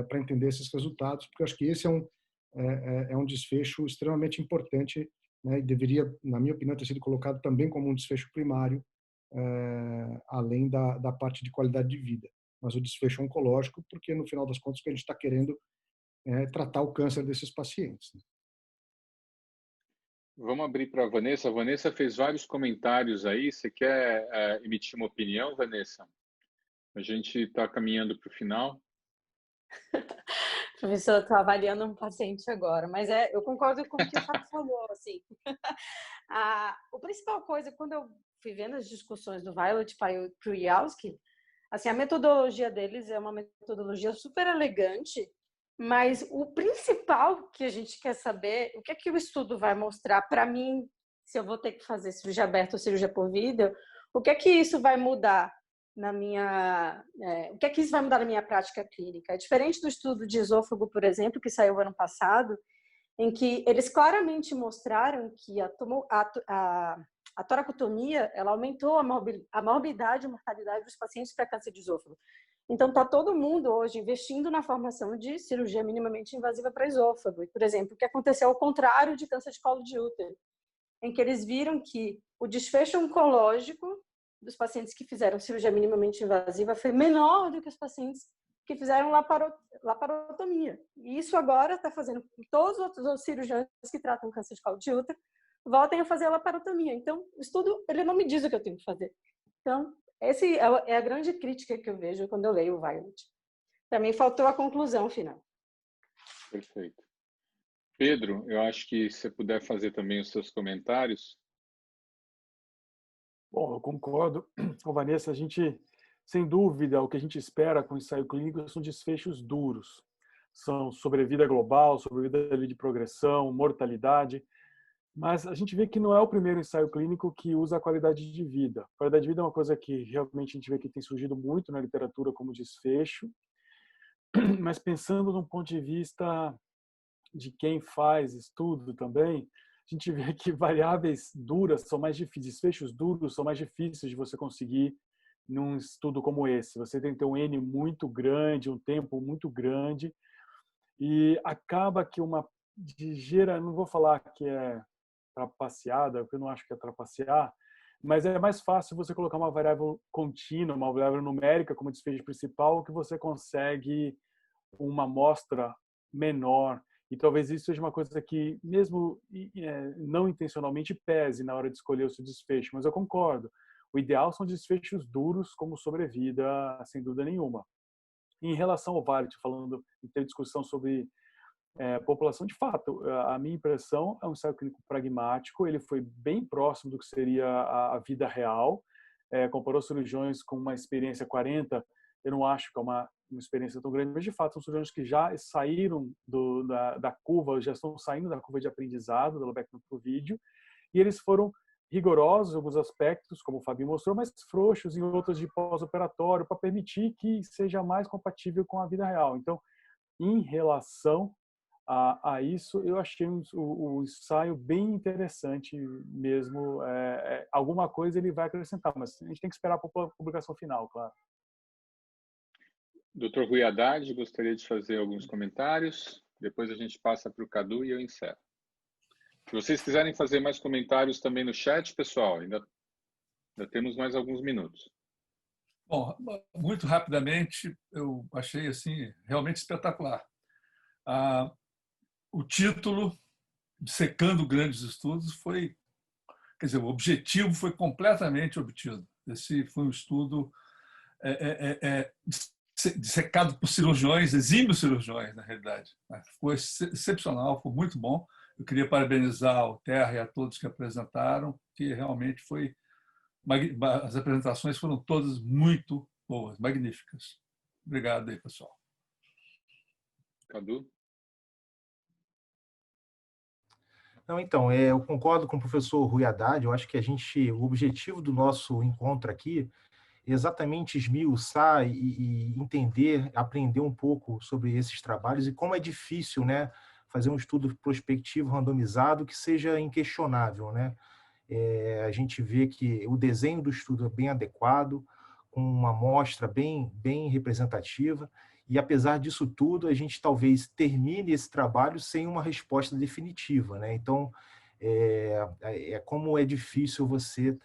para entender esses resultados, porque acho que esse é um desfecho extremamente importante, né? E deveria, na minha opinião, ter sido colocado também como um desfecho primário, além da parte de qualidade de vida. Mas o desfecho oncológico, porque no final das contas o que a gente está querendo é tratar o câncer desses pacientes. Né? Vamos abrir para a Vanessa. A Vanessa fez vários comentários aí. Você quer emitir uma opinião, Vanessa? A gente está caminhando para o final. Professor, eu estou avaliando um paciente agora, mas eu concordo com o que o Fábio falou. Assim. A principal coisa, quando eu fui vendo as discussões do Violet Pujowski, assim, a metodologia deles é uma metodologia super elegante, mas o principal que a gente quer saber, o que é que o estudo vai mostrar para mim, se eu vou ter que fazer cirurgia aberta ou cirurgia por vídeo, o que é que isso vai mudar o que é que isso vai mudar na minha prática clínica? É diferente do estudo de esôfago, por exemplo, que saiu ano passado, em que eles claramente mostraram que a toracotomia ela aumentou a morbidade e mortalidade dos pacientes para câncer de esôfago. Então, está todo mundo hoje investindo na formação de cirurgia minimamente invasiva para esôfago. E, por exemplo, o que aconteceu ao contrário de câncer de colo de útero, em que eles viram que o desfecho oncológico dos pacientes que fizeram cirurgia minimamente invasiva foi menor do que os pacientes que fizeram laparotomia. E isso agora está fazendo com que todos os outros cirurgiões que tratam câncer de colo de útero voltem a fazer a laparotomia. Então, o estudo ele não me diz o que eu tenho que fazer. Então, essa é a grande crítica que eu vejo quando eu leio o Violet. Para mim, faltou a conclusão final. Perfeito. Pedro, eu acho que se você puder fazer também os seus comentários. Bom, eu concordo com a Vanessa. A gente, sem dúvida, o que a gente espera com o ensaio clínico são desfechos duros. São sobrevida global, sobrevida de progressão, mortalidade. Mas a gente vê que não é o primeiro ensaio clínico que usa a qualidade de vida. A qualidade de vida é uma coisa que realmente a gente vê que tem surgido muito na literatura como desfecho. Mas pensando num ponto de vista de quem faz estudo também, a gente vê que variáveis duras são mais difíceis, desfechos duros são mais difíceis de você conseguir num estudo como esse. Você tem que ter um N muito grande, um tempo muito grande, e acaba que não vou falar que é trapaceada, porque eu não acho que é trapacear, mas é mais fácil você colocar uma variável contínua, uma variável numérica como desfecho principal, que você consegue uma amostra menor. E talvez isso seja uma coisa que, mesmo não intencionalmente, pese na hora de escolher o seu desfecho. Mas eu concordo. O ideal são desfechos duros como sobrevida, sem dúvida nenhuma. Em relação ao Violet, falando em ter discussão sobre população, de fato, a minha impressão é um ensaio clínico pragmático. Ele foi bem próximo do que seria a vida real. Comparou cirurgiões com uma experiência 40. Eu não acho que é uma experiência tão grande, mas de fato são cirurgiões que já saíram da curva, já estão saindo da curva de aprendizado do Lobecno pro vídeo, e eles foram rigorosos em alguns aspectos, como o Fabinho mostrou, mas frouxos em outros de pós-operatório, para permitir que seja mais compatível com a vida real. Então, em relação a isso, eu achei o ensaio bem interessante mesmo. Alguma coisa ele vai acrescentar, mas a gente tem que esperar para a publicação final, claro. Dr. Rui Haddad, gostaria de fazer alguns comentários. Depois a gente passa para o Cadu e eu encerro. Se vocês quiserem fazer mais comentários também no chat, pessoal, ainda temos mais alguns minutos. Bom, muito rapidamente, eu achei assim realmente espetacular. O título, Secando Grandes Estudos, foi, quer dizer, o objetivo foi completamente obtido. Esse foi um estudo dissecado por cirurgiões, exímios cirurgiões, na realidade. Foi excepcional, foi muito bom. Eu queria parabenizar o Terra e a todos que apresentaram, que realmente foi... As apresentações foram todas muito boas, magníficas. Obrigado aí, pessoal. Cadu? Não, então, eu concordo com o professor Rui Haddad. Eu acho que o objetivo do nosso encontro aqui é exatamente esmiuçar e entender, aprender um pouco sobre esses trabalhos e como é difícil, né, fazer um estudo prospectivo randomizado que seja inquestionável, né? A gente vê que o desenho do estudo é bem adequado, com uma amostra bem representativa, e apesar disso tudo, a gente talvez termine esse trabalho sem uma resposta definitiva, né? Então, como é difícil você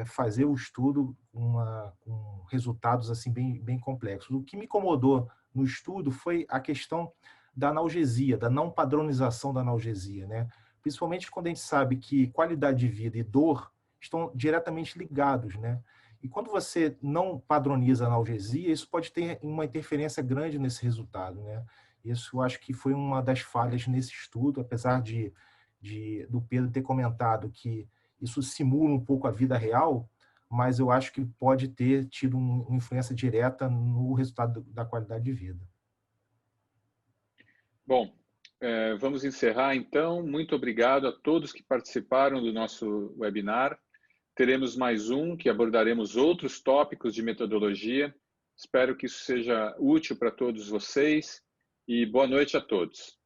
fazer o estudo com resultados assim bem complexos. O que me incomodou no estudo foi a questão da analgesia, da não padronização da analgesia, né? Principalmente quando a gente sabe que qualidade de vida e dor estão diretamente ligados, né? E quando você não padroniza a analgesia, isso pode ter uma interferência grande nesse resultado, né? Isso eu acho que foi uma das falhas nesse estudo, apesar do Pedro ter comentado que isso simula um pouco a vida real, mas eu acho que pode ter tido uma influência direta no resultado da qualidade de vida. Bom, vamos encerrar então. Muito obrigado a todos que participaram do nosso webinar. Teremos mais um que abordaremos outros tópicos de metodologia. Espero que isso seja útil para todos vocês e boa noite a todos.